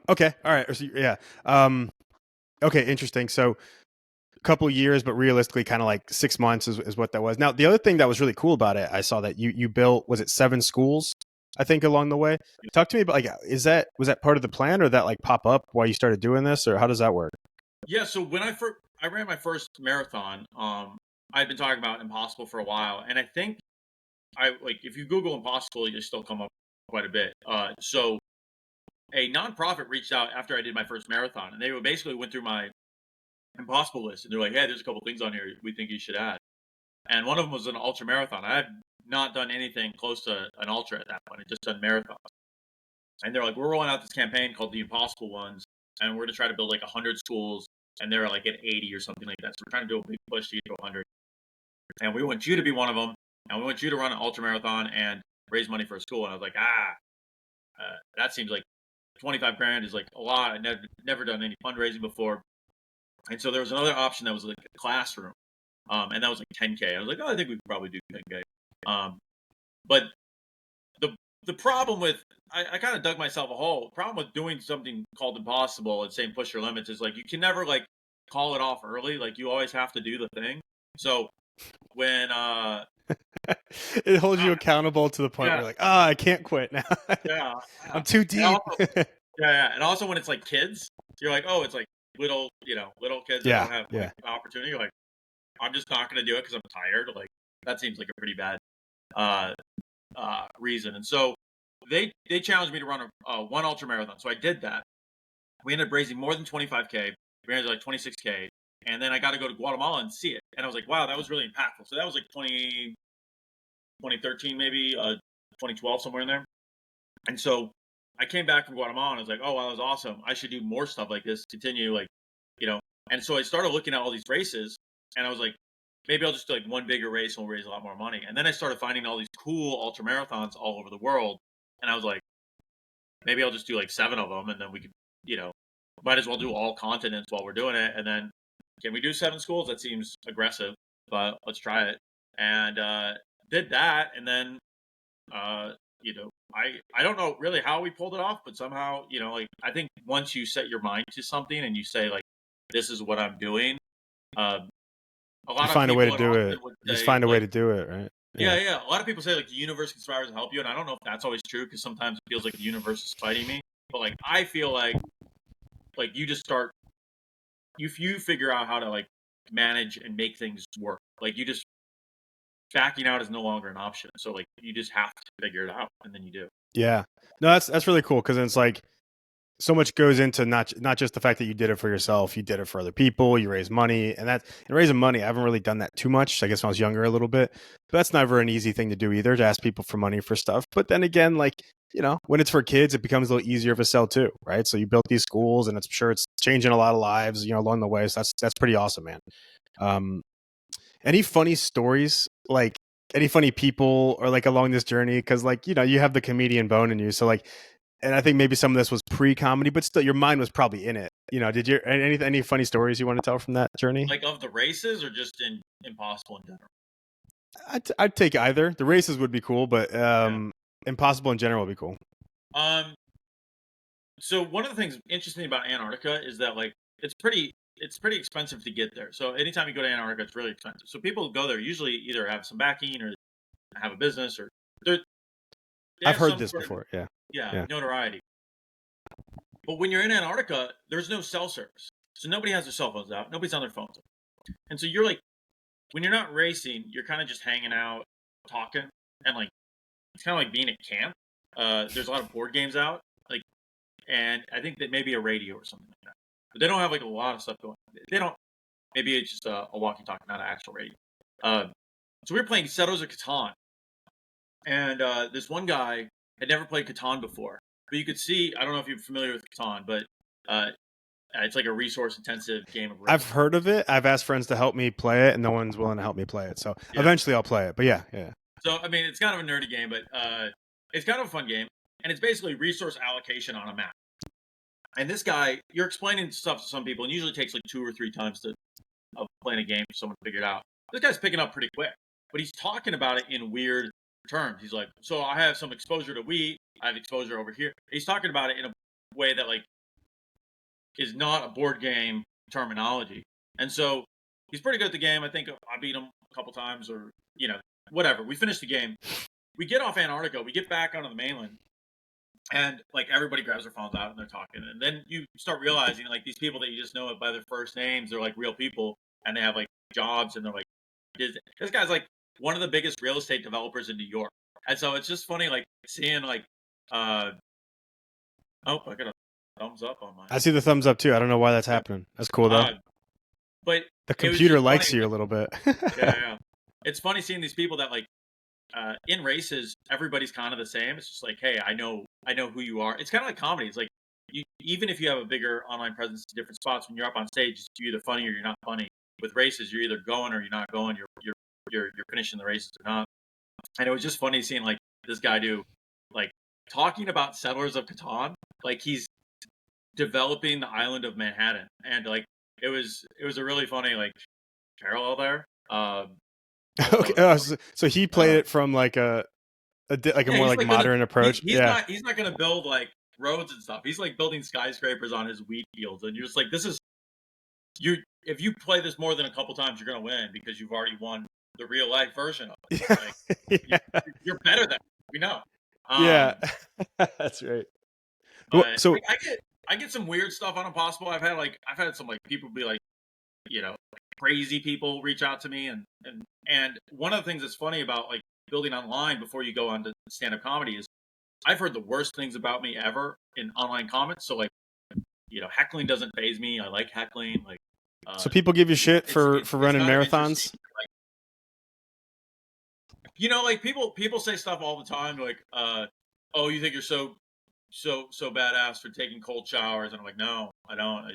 Okay, all right. So, yeah. Okay, interesting. So couple years, but realistically, kind of like 6 months is what that was. Now, the other thing that was really cool about it, I saw that you built, was it 7 schools? I think along the way. Talk to me about like, was that part of the plan, or that like pop up while you started doing this, or how does that work? Yeah. So when I ran my first marathon, I'd been talking about Impossible for a while, and I think I like if you Google Impossible, you still come up quite a bit. So a nonprofit reached out after I did my first marathon, and they basically went through my Impossible list, and they're like, "Hey, there's a couple things on here we think you should add." And one of them was an ultra marathon. I had not done anything close to an ultra at that point. I just done marathons. And they're like, we're rolling out this campaign called the Impossible Ones. and we're going to try to build like 100 schools, and they're like at 80 or something like that. So we're trying to do a big push to get to 100. And we want you to be one of them, and we want you to run an ultra marathon and raise money for a school. And I was like, that seems like 25 grand is like a lot. I never done any fundraising before. And so there was another option that was like a classroom. And that was like 10K. I was like, I think we could probably do 10K. But the problem with, I kind of dug myself a hole. The problem with doing something called impossible and saying push your limits is like, you can never like call it off early. Like you always have to do the thing. So when, it holds you accountable to the point where you're like, I can't quit now. I'm too deep. And also when it's like kids, you're like, oh, it's like little kids that don't have like opportunity. You're like, I'm just not going to do it because I'm tired. Like that seems like a pretty bad reason. And so they challenged me to run one ultra marathon. So I did that. We ended up raising more than 25K. We ended like 26K. And then I got to go to Guatemala and see it. And I was like, wow, that was really impactful. So that was like 2013, maybe 2012, somewhere in there. And so I came back from Guatemala and I was like, oh, wow, that was awesome. I should do more stuff like this, continue like, And so I started looking at all these races and I was like, maybe I'll just do like one bigger race and we'll raise a lot more money. And then I started finding all these cool ultra marathons all over the world. And I was like, maybe I'll just do like 7 of them. And then we could, might as well do all continents while we're doing it. And then can we do 7 schools? That seems aggressive, but let's try it. And did that. And then, I don't know really how we pulled it off, but somehow, like I think once you set your mind to something and you say like, this is what I'm doing, a lot you find of a way to do it. You just find a way to do it, right? Yeah. A lot of people say like the universe conspires to help you, and I don't know if that's always true because sometimes it feels like the universe is fighting me. But like I feel like you just start, you figure out how to like manage and make things work. Like you just backing out is no longer an option. So like you just have to figure it out, and then you do. Yeah, no, that's really cool because it's like so much goes into not just the fact that you did it for yourself, you did it for other people, you raise money, and raising money, I haven't really done that too much. I guess when I was younger a little bit, but that's never an easy thing to do either, to ask people for money for stuff. But then again, like, when it's for kids, it becomes a little easier of a sell too, right? So you built these schools and I'm sure it's changing a lot of lives, along the way. So that's pretty awesome, man. Any funny stories, like any funny people or like along this journey? Cause like, you have the comedian bone in you. So like, and I think maybe some of this was pre-comedy, but still your mind was probably in it. Did you, any funny stories you want to tell from that journey? Like of the races or just in Impossible in general? I'd take either. The races would be cool, but Impossible in general would be cool. So one of the things interesting about Antarctica is that like, it's pretty expensive to get there. So anytime you go to Antarctica, it's really expensive. So people who go there usually either have some backing or have a business or I've heard this before. Yeah, notoriety. But when you're in Antarctica, there's no cell service. So nobody has their cell phones out. Nobody's on their phones. And so you're like, when you're not racing, you're kind of just hanging out, talking. And like, it's kind of like being at camp. There's a lot of board games out. Like, and I think that maybe a radio or something like that. But they don't have like a lot of stuff going on. They don't, maybe it's just a walkie-talkie, not an actual radio. So we were playing Settlers of Catan. And this one guy had never played Catan before. But you could see, I don't know if you're familiar with Catan, but it's like a resource-intensive game of risk. I've heard of it. I've asked friends to help me play it, and no one's willing to help me play it. So eventually I'll play it. But yeah. So, I mean, it's kind of a nerdy game, but it's kind of a fun game. And it's basically resource allocation on a map. And this guy, you're explaining stuff to some people, and usually takes like 2 or 3 times of playing a game for someone to figure it out. This guy's picking up pretty quick. But he's talking about it in weird terms. He's like, so I have some exposure to wheat. I have exposure over here. He's talking about it in a way that like is not a board game terminology. And so he's pretty good at the game. I think I beat him a couple times or, whatever. We finished the game. We get off Antarctica. We get back onto the mainland. And like everybody grabs their phones out and they're talking. And then you start realizing like these people that you just know by their first names, they're like real people and they have like jobs and they're like, this guy's like one of the biggest real estate developers in New York. And so it's just funny, like seeing like, I got a thumbs up on mine. I see the thumbs up too. I don't know why that's happening. That's cool though. But the computer likes you a little bit. Yeah. It's funny seeing these people that like, in races, everybody's kind of the same. It's just like, hey, I know who you are. It's kind of like comedy. It's like even if you have a bigger online presence in different spots, when you're up on stage, you're either funny or you're not funny. With races, you're either going or you're not going. You're finishing the races or not. And it was just funny seeing like this guy do like talking about Settlers of Catan, like he's developing the island of Manhattan, and like it was a really funny like parallel there. Okay, so he played it from like a yeah, more he's like like gonna modern approach. he's Yeah. not gonna build like roads and stuff. He's like building skyscrapers on his wheat fields, and you're just like, this is you. If you play this more than a couple times, you're gonna win because you've already won the real life version of it. Yeah. Like Yeah. you're better than we know. Yeah. That's right. But So I get some weird stuff on Impossible. I've had some like people be like, like crazy people reach out to me, and one of the things that's funny about like building online before you go on to stand-up comedy is I've heard the worst things about me ever in online comments. So like, heckling doesn't faze me. I like heckling. Like, so people give you shit for running kind of marathons? Like, like people say stuff all the time like, oh, you think you're so badass for taking cold showers, and I'm like, no, I don't.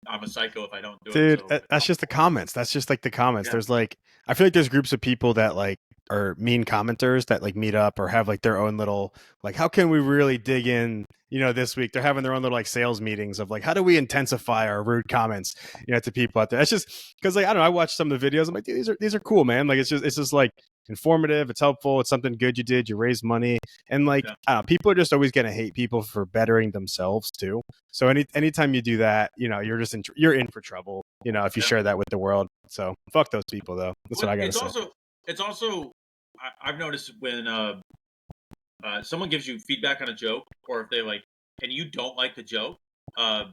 I'm a psycho if I don't do Dude, it. So that's just the comments. That's just like the comments. yeah. There's like, I feel like there's groups of people that like are mean commenters that like meet up or have like their own little, like, how can we really dig in, this week? They're having their own little like sales meetings of like, how do we intensify our rude comments, to people out there? That's just because like, I don't know, I watch some of the videos. I'm like, dude, these are cool, man. Like, it's just like informative. It's helpful. It's something good you did. You raised money. And like, Yeah. I don't know, people are just always going to hate people for bettering themselves too. So anytime you do that, you're just you're in for trouble, if you share that with the world. So fuck those people though. That's what I got to say. It's also I've noticed when someone gives you feedback on a joke, or if they like, and you don't like the joke, the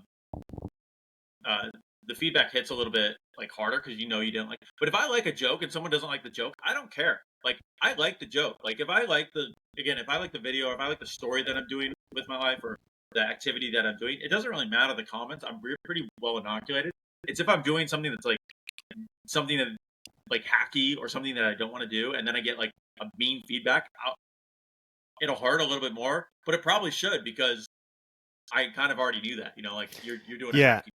feedback hits a little bit like harder because you didn't like. But if I like a joke and someone doesn't like the joke, I don't care. Like I like the joke. Like if I like the video, or if I like the story that I'm doing with my life, or the activity that I'm doing, it doesn't really matter the comments. I'm pretty well inoculated. It's if I'm doing something that's like something that like hacky or something that I don't want to do, and then I get like a mean feedback, it'll hurt a little bit more. But it probably should because I kind of already knew that. Like you're doing a hacky.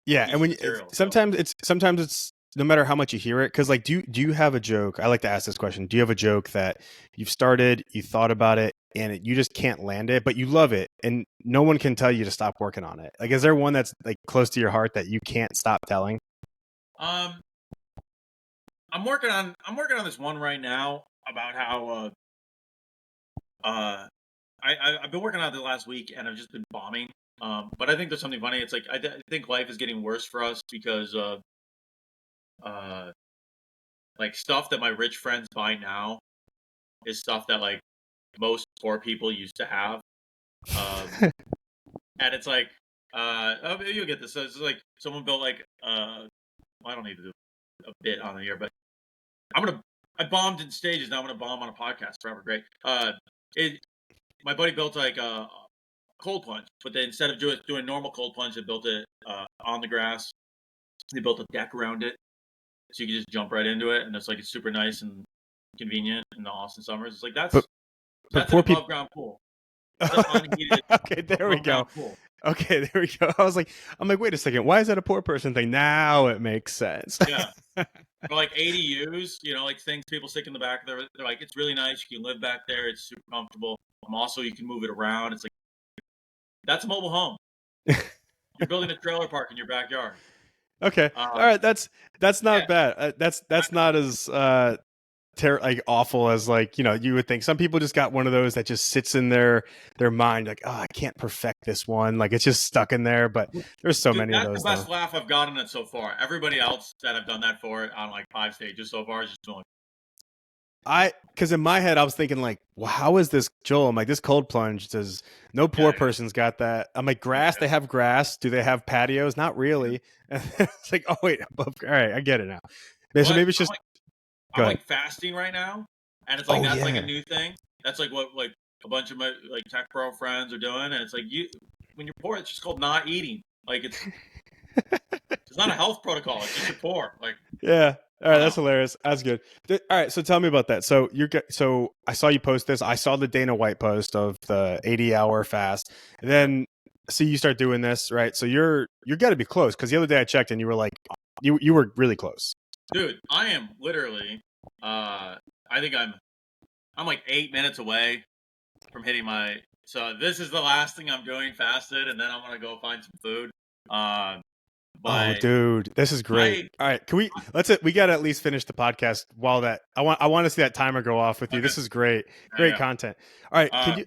Yeah, and when sometimes it's no matter how much you hear it, because like, do you have a joke? I like to ask this question. Do you have a joke that you've started, you thought about it, and you just can't land it, but you love it, and no one can tell you to stop working on it? Like, is there one that's like close to your heart that you can't stop telling? I'm working on this one right now about how I've been working on it the last week, and I've just been bombing. But I think there's something funny. It's like I think life is getting worse for us because like stuff that my rich friends buy now is stuff that like most poor people used to have. And it's like you'll get this. So it's like someone built like well, I don't need to do a bit on the air, but I bombed in stages. Now I'm gonna bomb on a podcast forever. Great. My buddy built like a cold plunge, but then instead of doing normal cold plunge, they built it on the grass. They built a deck around it, so you can just jump right into it, and it's like it's super nice and convenient in the Austin summers. It's like that's an above ground pool. Okay, there we go. Pool. Okay, there we go. I'm like, wait a second. Why is that a poor person thing? Now it makes sense. Yeah. For like ADUs, like things people stick in the back. They're like, it's really nice. You can live back there. It's super comfortable. Also, you can move it around. It's like, that's a mobile home. You're building a trailer park in your backyard. Okay. All right. That's not bad. That's not as like awful as like, you would think. Some people just got one of those that just sits in their mind like, oh, I can't perfect this one. Like it's just stuck in there. But there's so many of those. That's the best laugh I've gotten it so far. Everybody else that I've done that for on like 5 stages so far is just doing. Because in my head I was thinking like, well, how is this, Joel? I'm like, this cold plunge does no poor person's got that. I'm like, grass. They have grass. Do they have patios? Not really. It's like, oh wait, all right, I get it now. So maybe it's just. I'm like fasting right now, and it's like that's like a new thing. That's like what like a bunch of my like tech pro friends are doing, and it's like when you're poor, it's just called not eating. Like it's not a health protocol. It's just you're poor. Like yeah, All right, that's hilarious. That's good. All right, so tell me about that. So I saw you post this. I saw the Dana White post of the 80-hour fast. And then see you start doing this, right? So you're got to be close because the other day I checked and you were like you were really close. Dude, I am literally I think I'm like 8 minutes away from hitting my. So this is the last thing I'm doing fasted, and then I'm gonna go find some food. Oh, But dude, this is great. I All right, can we let's it? We got to at least finish the podcast while that I want to see that timer go off with you. okay, This is great, great yeah. content. All right, Uh,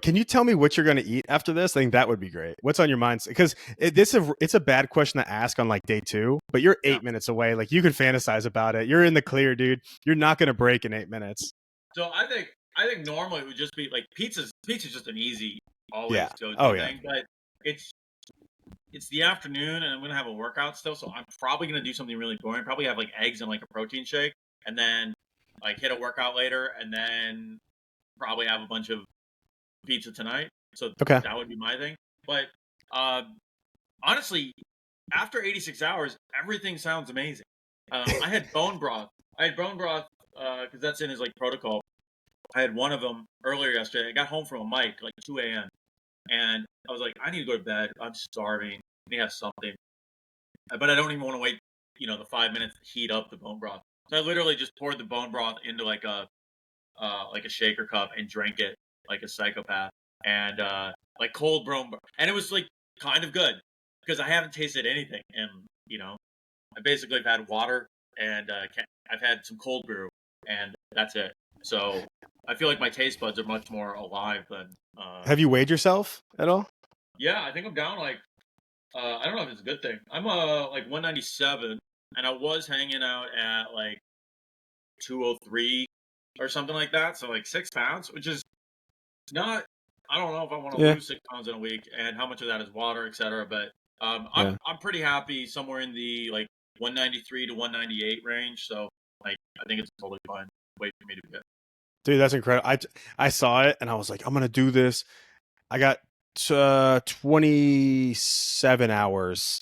can you tell me what you're going to eat after this? I think that would be great. What's on your mind? Because it's a bad question to ask on like day 2, but you're yeah. 8 minutes away. Like you can fantasize about it. You're in the clear, dude. You're not going to break in 8 minutes. So I think normally it would just be like pizza's just an easy always Yeah. go Oh to yeah. thing, but it's it's the afternoon and I'm gonna have a workout still, so I'm probably gonna do something really boring. Probably have like eggs and like a protein shake, and then like hit a workout later, and then probably have a bunch of pizza tonight. So Okay. that would be my thing. But uh, honestly, after 86 hours, everything sounds amazing. I had bone broth. I had bone broth because that's in his like protocol. I had one of them earlier yesterday. I got home from a mic like 2 a.m. and I was like, I need to go to bed. I'm starving. I need to have something, but I don't even want to wait. The 5 minutes to heat up the bone broth. So I literally just poured the bone broth into like a shaker cup and drank it like a psychopath, and like cold bone broth, and it was like kind of good because I haven't tasted anything, and I basically have had water and I've had some cold brew, and that's it. So I feel like my taste buds are much more alive than. Have you weighed yourself at all? Yeah, I think I'm down like I don't know if it's a good thing. I'm like 197, and I was hanging out at like 203 or something like that. So like 6 pounds, which is not. I don't know if I want to Yeah. lose 6 pounds in a week, and how much of that is water, etc. But Yeah. I'm pretty happy somewhere in the like 193 to 198 range. So like I think it's totally fine. Wait for me to get. Dude, that's incredible. I saw it and I was like, I'm gonna do this. I got 27 hours,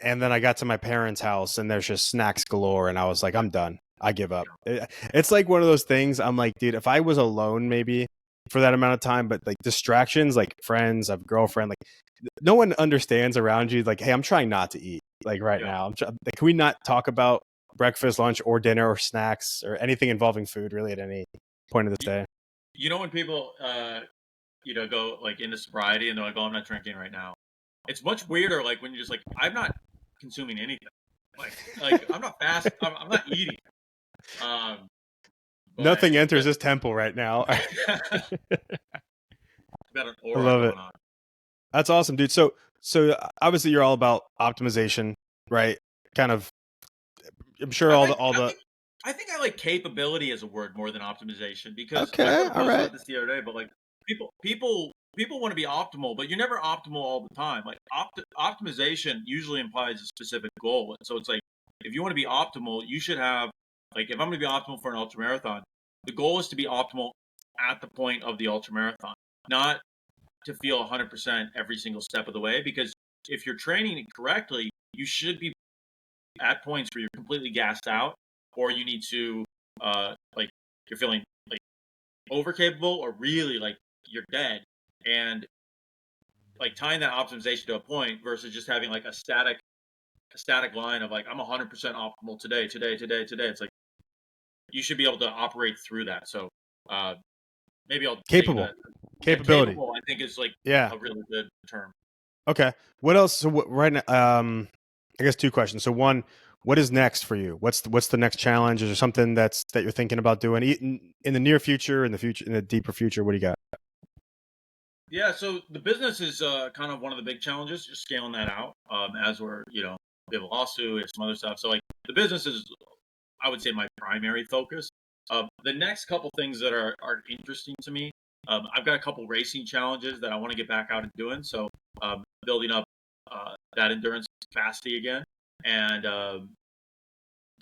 and then I got to my parents' house, and there's just snacks galore, and I was like, I'm done. I give up. It's like one of those things. I'm like, dude, if I was alone, maybe for that amount of time, but like distractions, like friends, I have a girlfriend, like no one understands around you. Like, hey, I'm trying not to eat. Like right Yeah. now, like, can we not talk about breakfast, lunch, or dinner, or snacks, or anything involving food, really, at any point of this day? When people go like into sobriety and they're like, "Oh, I'm not drinking right now." It's much weirder, like when you're just like, "I'm not consuming anything." Like I'm not fast. I'm not eating. Um, Nothing but enters this temple right now. got an I aura love it. going on. That's awesome, dude. So obviously you're all about optimization, right? Kind of. I'm sure I all the like. all I the. think. I think I like capability as a word more than optimization because I Okay, wrote a all post right. about this the other day. But like people want to be optimal, but you're never optimal all the time. Like optimization usually implies a specific goal, and so it's like if you want to be optimal, you should have like if I'm going to be optimal for an ultra marathon, the goal is to be optimal at the point of the ultra marathon, not to feel 100% every single step of the way. Because if you're training it correctly, you should be at points where you're completely gassed out, or you need to like you're feeling like over capable, or really like you're dead, and like tying that optimization to a point versus just having like a static line of like I'm 100% optimal today. It's like you should be able to operate through that. So uh, maybe I'll say Capable, that. Yeah, capability. capable. I think is like Yeah. a really good term. Okay. What else? So right now, I guess 2 questions. So one, what is next for you? What's the next challenge? Is there something that you're thinking about doing in the near future, in the future, in the deeper future? What do you got? Yeah, so the business is kind of one of the big challenges, just scaling that out. As we have a lawsuit, we have some other stuff. So like the business is, I would say, my primary focus. The next couple things that are interesting to me, I've got a couple racing challenges that I want to get back out and doing. So building up that endurance capacity again, and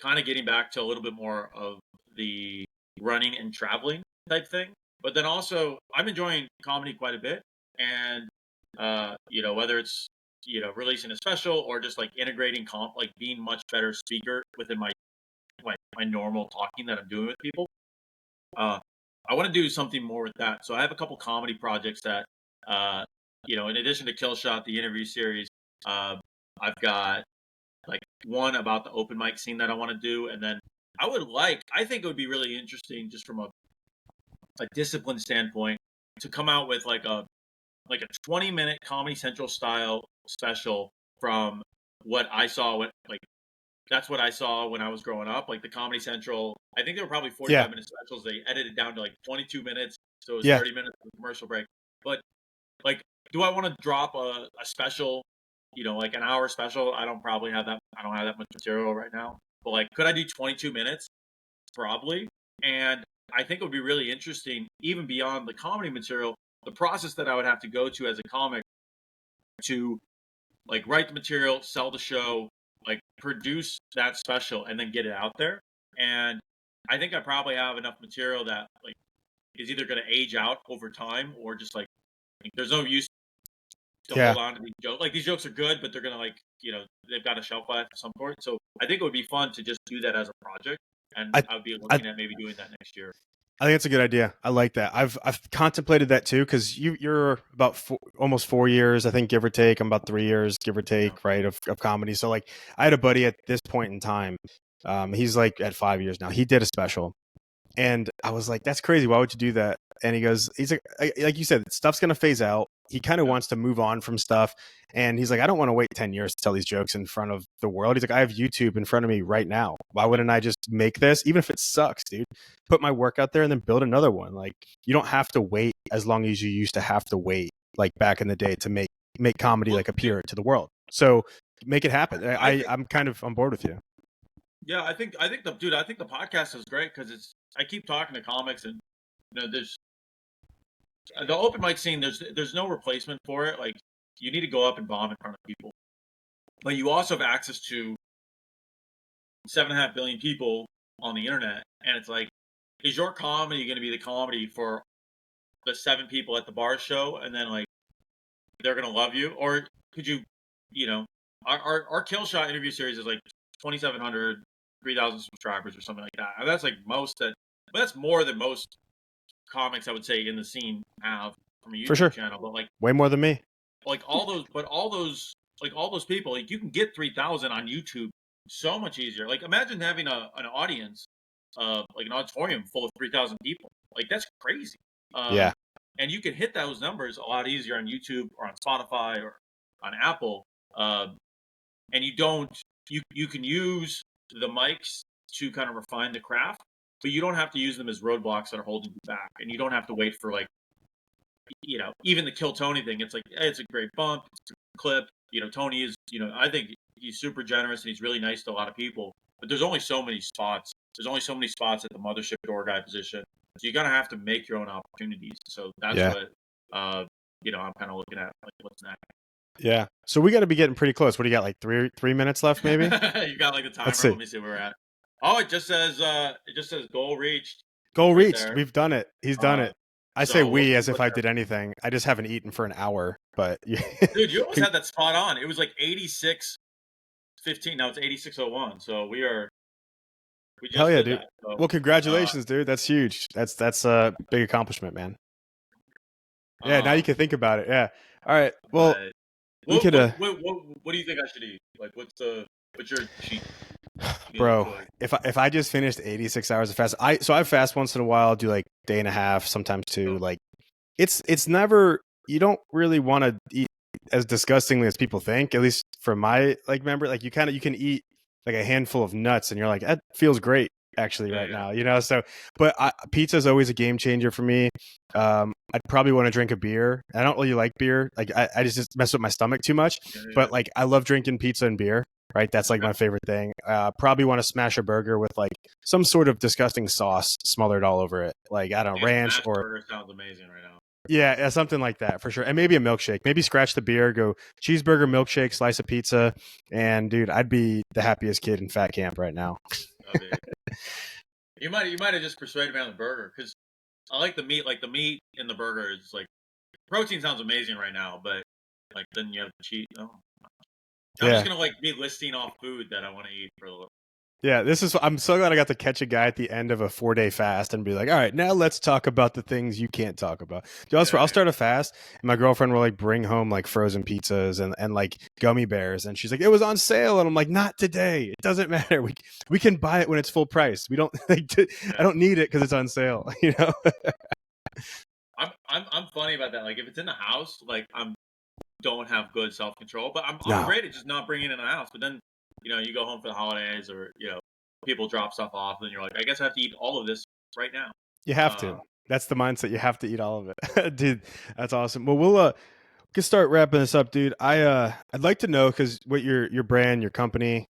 kind of getting back to a little bit more of the running and traveling type thing. But then also, I'm enjoying comedy quite a bit, and whether it's releasing a special or just like integrating like being much better speaker within my my normal talking that I'm doing with people. I want to do something more with that. So I have a couple comedy projects that, in addition to Kill Shot, the interview series, I've got like one about the open mic scene that I want to do, and then I think it would be really interesting just from a discipline standpoint to come out with like a 20-minute Comedy Central style special from what I saw. That's what I saw when I was growing up. Like the Comedy Central, I think they were probably Yeah. 45-minute specials. They edited down to like 22 minutes, so it was Yeah. 30 minutes of commercial break. But like, do I want to drop a special, like an hour special? I don't have that much material right now. But like, could I do 22 minutes? Probably. And I think it would be really interesting, even beyond the comedy material, the process that I would have to go to as a comic to like write the material, sell the show, like produce that special, and then get it out there. And I think I probably have enough material that like is either going to age out over time or just like there's no use to Yeah. hold on to these jokes. Like these jokes are good, but they're going to they've got a shelf life of some sort. So I think it would be fun to just do that as a project, and I would be looking at maybe doing that next year. I think it's a good idea. I like that. I've contemplated that too, because you're about almost 4 years, I think, give or take. I'm about 3 years, give or take, right, of comedy. So like, I had a buddy at this point in time. He's like at 5 years now. He did a special, and I was like, "That's crazy. Why would you do that?" And he's like you said, stuff's gonna phase out. He kind of wants to move on from stuff, and he's like, "I don't want to wait 10 years to tell these jokes in front of the world." He's like, "I have YouTube in front of me right now. Why wouldn't I just make this, even if it sucks, dude? Put my work out there and then build another one. Like, you don't have to wait as long as you used to have to wait, like back in the day, to make comedy like appear to the world. So make it happen." I'm kind of on board with you. Yeah, I think the podcast is great because I keep talking to comics, and there's the open mic scene. There's no replacement for it. Like you need to go up and bomb in front of people, but you also have access to 7.5 billion people on the internet, and it's like, is your comedy going to be the comedy for the 7 people at the bar show, and then like they're going to love you, or could you, our Kill Shot interview series is like 2,700, 3,000 subscribers or something like that. And that's like but that's more than most comics I would say in the scene have from a YouTube channel. But like way more than me. Like all those people, like you can get 3,000 on YouTube so much easier. Like imagine having an audience, like an auditorium full of 3,000 people. Like that's crazy. Yeah. And you can hit those numbers a lot easier on YouTube or on Spotify or on Apple. And you can use the mics to kind of refine the craft, but you don't have to use them as roadblocks that are holding you back. And you don't have to wait for like, even the Kill Tony thing. It's like, hey, it's a great bump, it's a clip. Tony is, I think he's super generous and he's really nice to a lot of people. But there's only so many spots. There's only so many spots at the mothership door guy position. So you're gonna have to make your own opportunities. So that's what I'm kind of looking at. Like, what's next? Yeah. So we got to be getting pretty close. What do you got? Like three minutes left, maybe? You got like the timer. Let's see. Let me see where we're at. Oh, it just says goal reached. Goal reached. We've done it. He's done it. I say we'll as if I did anything. I just haven't eaten for an hour, but dude, you almost had that spot on. It was like 86:15. Now it's 86:01. So we just hell yeah, did dude. That. So, well, congratulations, dude. That's huge. That's a big accomplishment, man. Yeah, now you can think about it. Yeah. All right. Well, we could. What do you think I should eat? Like, what's your cheat? Bro, if I just finished 86 hours of fast, I fast once in a while, do like day and a half, sometimes two. Like, it's never. You don't really want to eat as disgustingly as people think. At least for my like you can eat like a handful of nuts, and you're like, that feels great actually right now. So, but pizza is always a game changer for me. I'd probably want to drink a beer. I don't really like beer. Like I just mess with my stomach too much. But like I love drinking pizza and beer. Right, that's like my favorite thing. Probably want to smash a burger with like some sort of disgusting sauce smothered all over it. Like I don't know, ranch or. Burger sounds amazing right now. Yeah, something like that for sure. And maybe a milkshake. Maybe scratch the beer, go cheeseburger, milkshake, slice of pizza, and dude, I'd be the happiest kid in fat camp right now. You might have just persuaded me on the burger because I like the meat. Like the meat in the burger is like protein sounds amazing right now, but like then you have the cheese. Oh. I'm just gonna like be listing off food that I want to eat for a little. Yeah, I'm so glad I got to catch a guy at the end of a 4-day fast and be like, all right, now let's talk about the things you can't talk about. Dude, I'll Yeah, start a fast, and my girlfriend will like bring home like frozen pizzas and like gummy bears, and she's like, it was on sale, and I'm like, not today. It doesn't matter. We can buy it when it's full price. We don't like. I yeah. don't need it because it's on sale. You know? I'm funny about that. Like if it's in the house, like I'm don't have good self control, but I'm No, great at just not bringing it in the house. But then you go home for the holidays, or people drop stuff off, and you're like, I guess I have to eat all of this right now. you have Uh, to. That's the mindset. You have to eat all of it, dude. That's awesome. Well, we can start wrapping this up, dude. I'd like to know because what your brand, your company,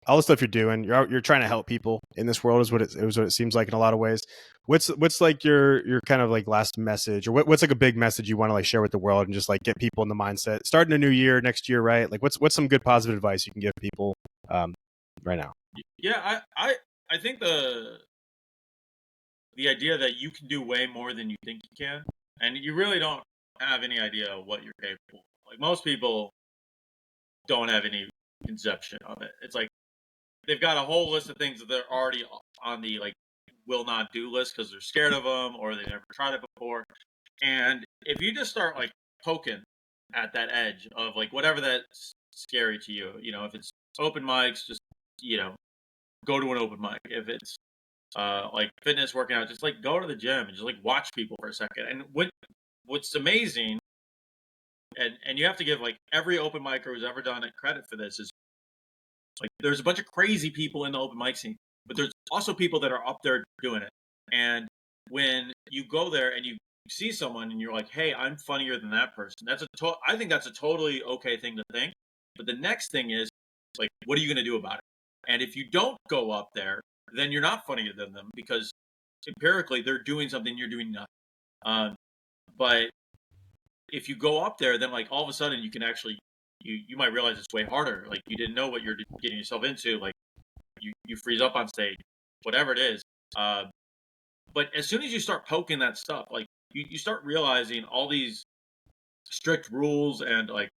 all the stuff you're doing, you're trying to help people in this world is what it seems like in a lot of ways. What's like your kind of like last message, or what's like a big message you want to like share with the world and just like get people in the mindset starting a new year next year, right? Like what's some good positive advice you can give people right now? yeah, I think the idea that you can do way more than you think you can, and you really don't have any idea what you're capable of. Like most people don't have any conception of it. It's like they've got a whole list of things that they're already on the like will not do list because they're scared of them or they never tried it before. And if you just start like poking at that edge of like whatever that's scary to you, if it's open mics, just you know go to an open mic. If it's like fitness working out, just like go to the gym and just like watch people for a second. And what's amazing, and you have to give like every open micer who's ever done it credit for this, is like there's a bunch of crazy people in the open mic scene, but there's also people that are up there doing it. And when you go there and you see someone and you're like, "Hey, I'm funnier than that person," I think that's a totally okay thing to think. But the next thing is like, what are you going to do about it? And if you don't go up there, then you're not funnier than them because empirically they're doing something you're doing nothing. But if you go up there, then like all of a sudden you can actually you might realize it's way harder. Like you didn't know what you're getting yourself into. Like you freeze up on stage, whatever it is. Uh, but as soon as you start poking that stuff, like you start realizing all these strict rules and like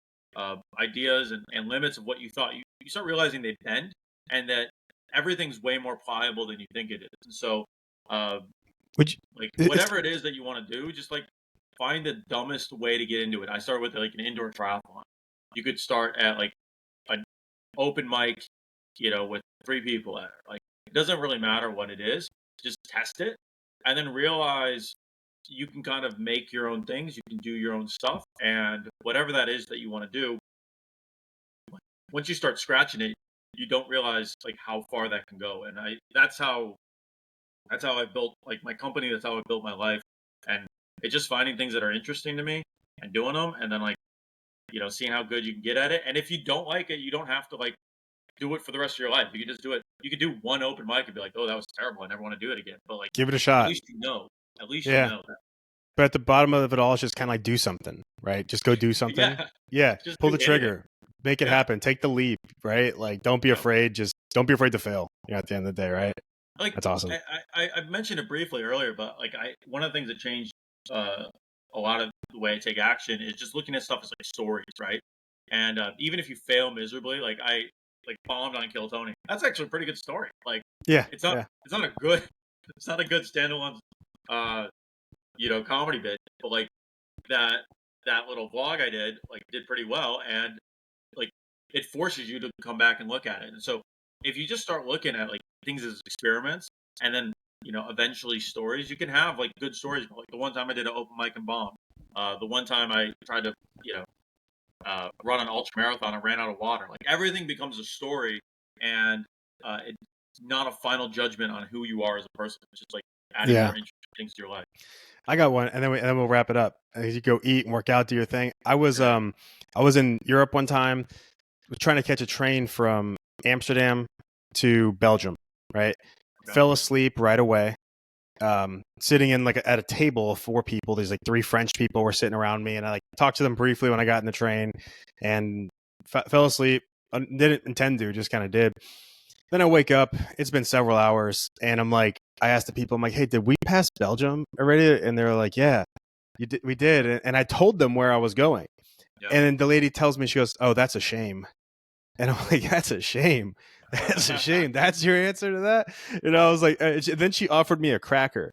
ideas and limits of what you thought. You start realizing they bend, and that everything's way more pliable than you think it is. And so, uh, Would you, like it's whatever it is that you want to do, just like find the dumbest way to get into it. I started with like an indoor triathlon. You could start at like an open mic, with 3 people at it. Like it doesn't really matter what it is. Just test it and then realize you can kind of make your own things. You can do your own stuff, and whatever that is that you want to do, once you start scratching it, you don't realize like how far that can go. And that's how I built like my company. That's how I built my life, and it's just finding things that are interesting to me and doing them, and then like seeing how good you can get at it. And if you don't like it, you don't have to like do it for the rest of your life. You can just do it. You could do one open mic and be like, "Oh, that was terrible. I never want to do it again." But like, give it a at shot. least you know. At least you Yeah. know that. But at the bottom of it all, it's just kind of like do something, right? Just go do something. Yeah, Yeah. just Pull do the anything. trigger, make it Yeah, happen, take the leap, right? Like, don't be yeah. afraid. Just don't be afraid to fail. At the end of the day, right? Like That's awesome. I mentioned it briefly earlier, but like one of the things that changed uh, a lot of the way I take action is just looking at stuff as like stories, right? And even if you fail miserably, like I like bombed on Kill Tony, that's actually a pretty good story. Like Yeah. it's not Yeah. it's not a good it's not a good standalone uh comedy bit, but like that that little vlog I did pretty well, and like it forces you to come back and look at it. And so if you just start looking at like things as experiments, and then eventually stories, you can have like good stories. Like the one time I did an open mic and bomb, the one time I tried to you know run an ultra marathon and ran out of water. Like everything becomes a story, and it's not a final judgment on who you are as a person. It's just like adding more Yeah. interesting things to your life. I got one, and then we'll wrap it up. As you go eat and work out, do your thing. Yeah. I was in Europe one time, was trying to catch a train from Amsterdam to Belgium. Right, Okay. fell asleep right away. Sitting in like at a table of 4 people. There's like 3 French people were sitting around me, and I like talked to them briefly when I got in the train, and fell asleep. Didn't intend to, just kind of did. Then I wake up. It's been several hours, and I asked the people, I'm like, "Hey, did we pass Belgium already?" And they're like, "Yeah, we did." And I told them where I was going, Yeah. and then the lady tells me, she goes, "Oh, that's a shame." And I'm like, "That's a shame." That's a shame. That's your answer to that? And I was like, then she offered me a cracker.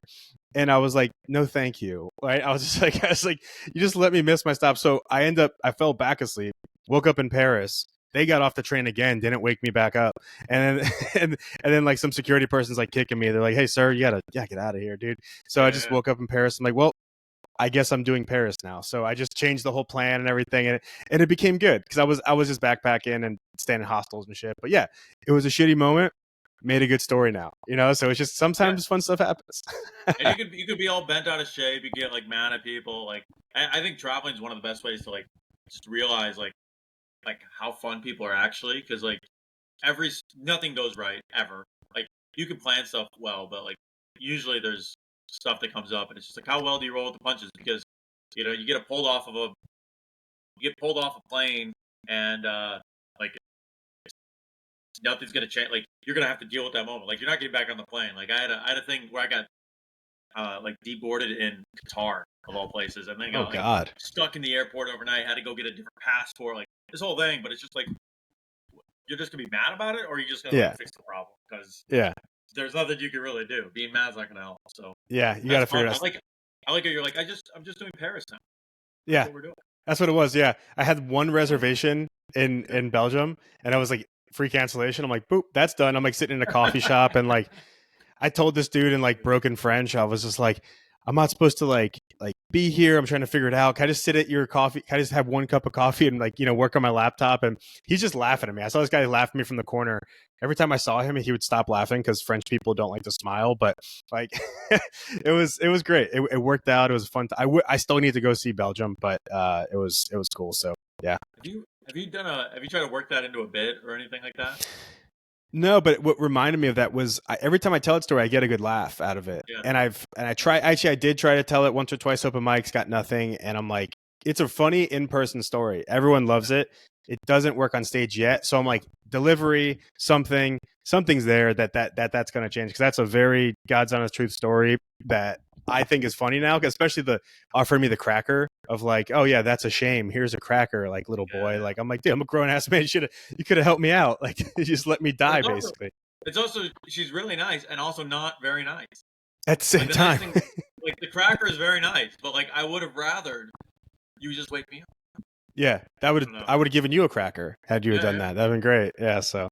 And I was like, no, thank you. Right? I was like, you just let me miss my stop. So I fell back asleep, woke up in Paris. They got off the train again, didn't wake me back up. And then, and then like some security person's like kicking me. They're like, hey, sir, you gotta get out of here, dude. So I just woke up in Paris. I'm like, well, I guess I'm doing Paris now. So I just changed the whole plan and everything, and it became good because I was just backpacking and staying in hostels and shit. But yeah, it was a shitty moment. Made a good story now, you know. So it's just sometimes fun stuff happens. And you could be all bent out of shape. You get like mad at people. Like I think traveling is one of the best ways to like just realize like how fun people are actually, because like nothing goes right ever. Like you can plan stuff well, but like usually there's stuff that comes up, and it's just like how well do you roll with the punches? Because you get pulled off a plane, and like nothing's gonna change. Like you're gonna have to deal with that moment. Like you're not getting back on the plane. Like I had a thing where I got like deboarded in Qatar of all places, and then got God, stuck in the airport overnight. Had to go get a different passport. Like this whole thing, but it's just like you're just gonna be mad about it, or you're just gonna like, fix the problem because there's nothing you can really do. Being mad's not gonna help. So you gotta figure it out. I like it. You're like I'm just doing Paris now. That's what we're doing. That's what it was. Yeah, I had one reservation in Belgium, and I was like free cancellation. I'm like, boop, that's done. I'm like sitting in a coffee shop, and like I told this dude in like broken French, I was just like, I'm not supposed to like be here. I'm trying to figure it out. Can I just sit at your coffee? Can I just have one cup of coffee and like, work on my laptop? And he's just laughing at me. I saw this guy laugh at me from the corner. Every time I saw him, he would stop laughing because French people don't like to smile. But like, it was great. It worked out. It was fun. I still need to go see Belgium, but it was cool. So yeah. Have you tried to work that into a bit or anything like that? No, but what reminded me of that was every time I tell that story, I get a good laugh out of it. Yeah. And I did try to tell it once or twice open mics, got nothing. And I'm like, it's a funny in-person story. Everyone loves it. It doesn't work on stage yet. So I'm like, delivery, something's there that's going to change. Cause that's a very God's honest truth story that I think is funny now, especially the offering me the cracker of like, oh yeah, that's a shame. Here's a cracker, like little boy. Like I'm like, dude, I'm a grown ass man. You could have helped me out. Like you just let me die, basically. It's also she's really nice and also not very nice at the same time. Like the cracker is very nice, but like I would have rathered you just wake me up. Yeah, I would have given you a cracker had you done that. That'd been great. Yeah. So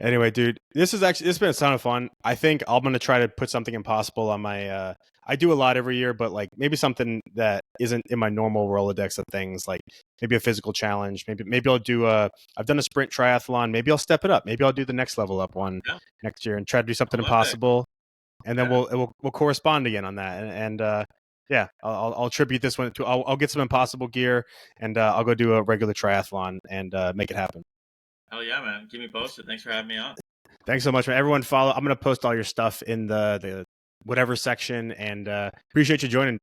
anyway, dude, this has been a ton of fun. I think I'm gonna try to put something impossible on my. I do a lot every year, but like maybe something that isn't in my normal Rolodex of things, like maybe a physical challenge. Maybe I'll do I've done a sprint triathlon. Maybe I'll step it up. Maybe I'll do the next level up one next year and try to do something impossible. And then we'll correspond again on that. And yeah, I'll attribute this one to. I'll get some impossible gear and I'll go do a regular triathlon and make it happen. Hell yeah, man! Keep me posted. Thanks for having me on. Thanks so much, man. Everyone follow. I'm gonna post all your stuff in the whatever section, and appreciate you joining.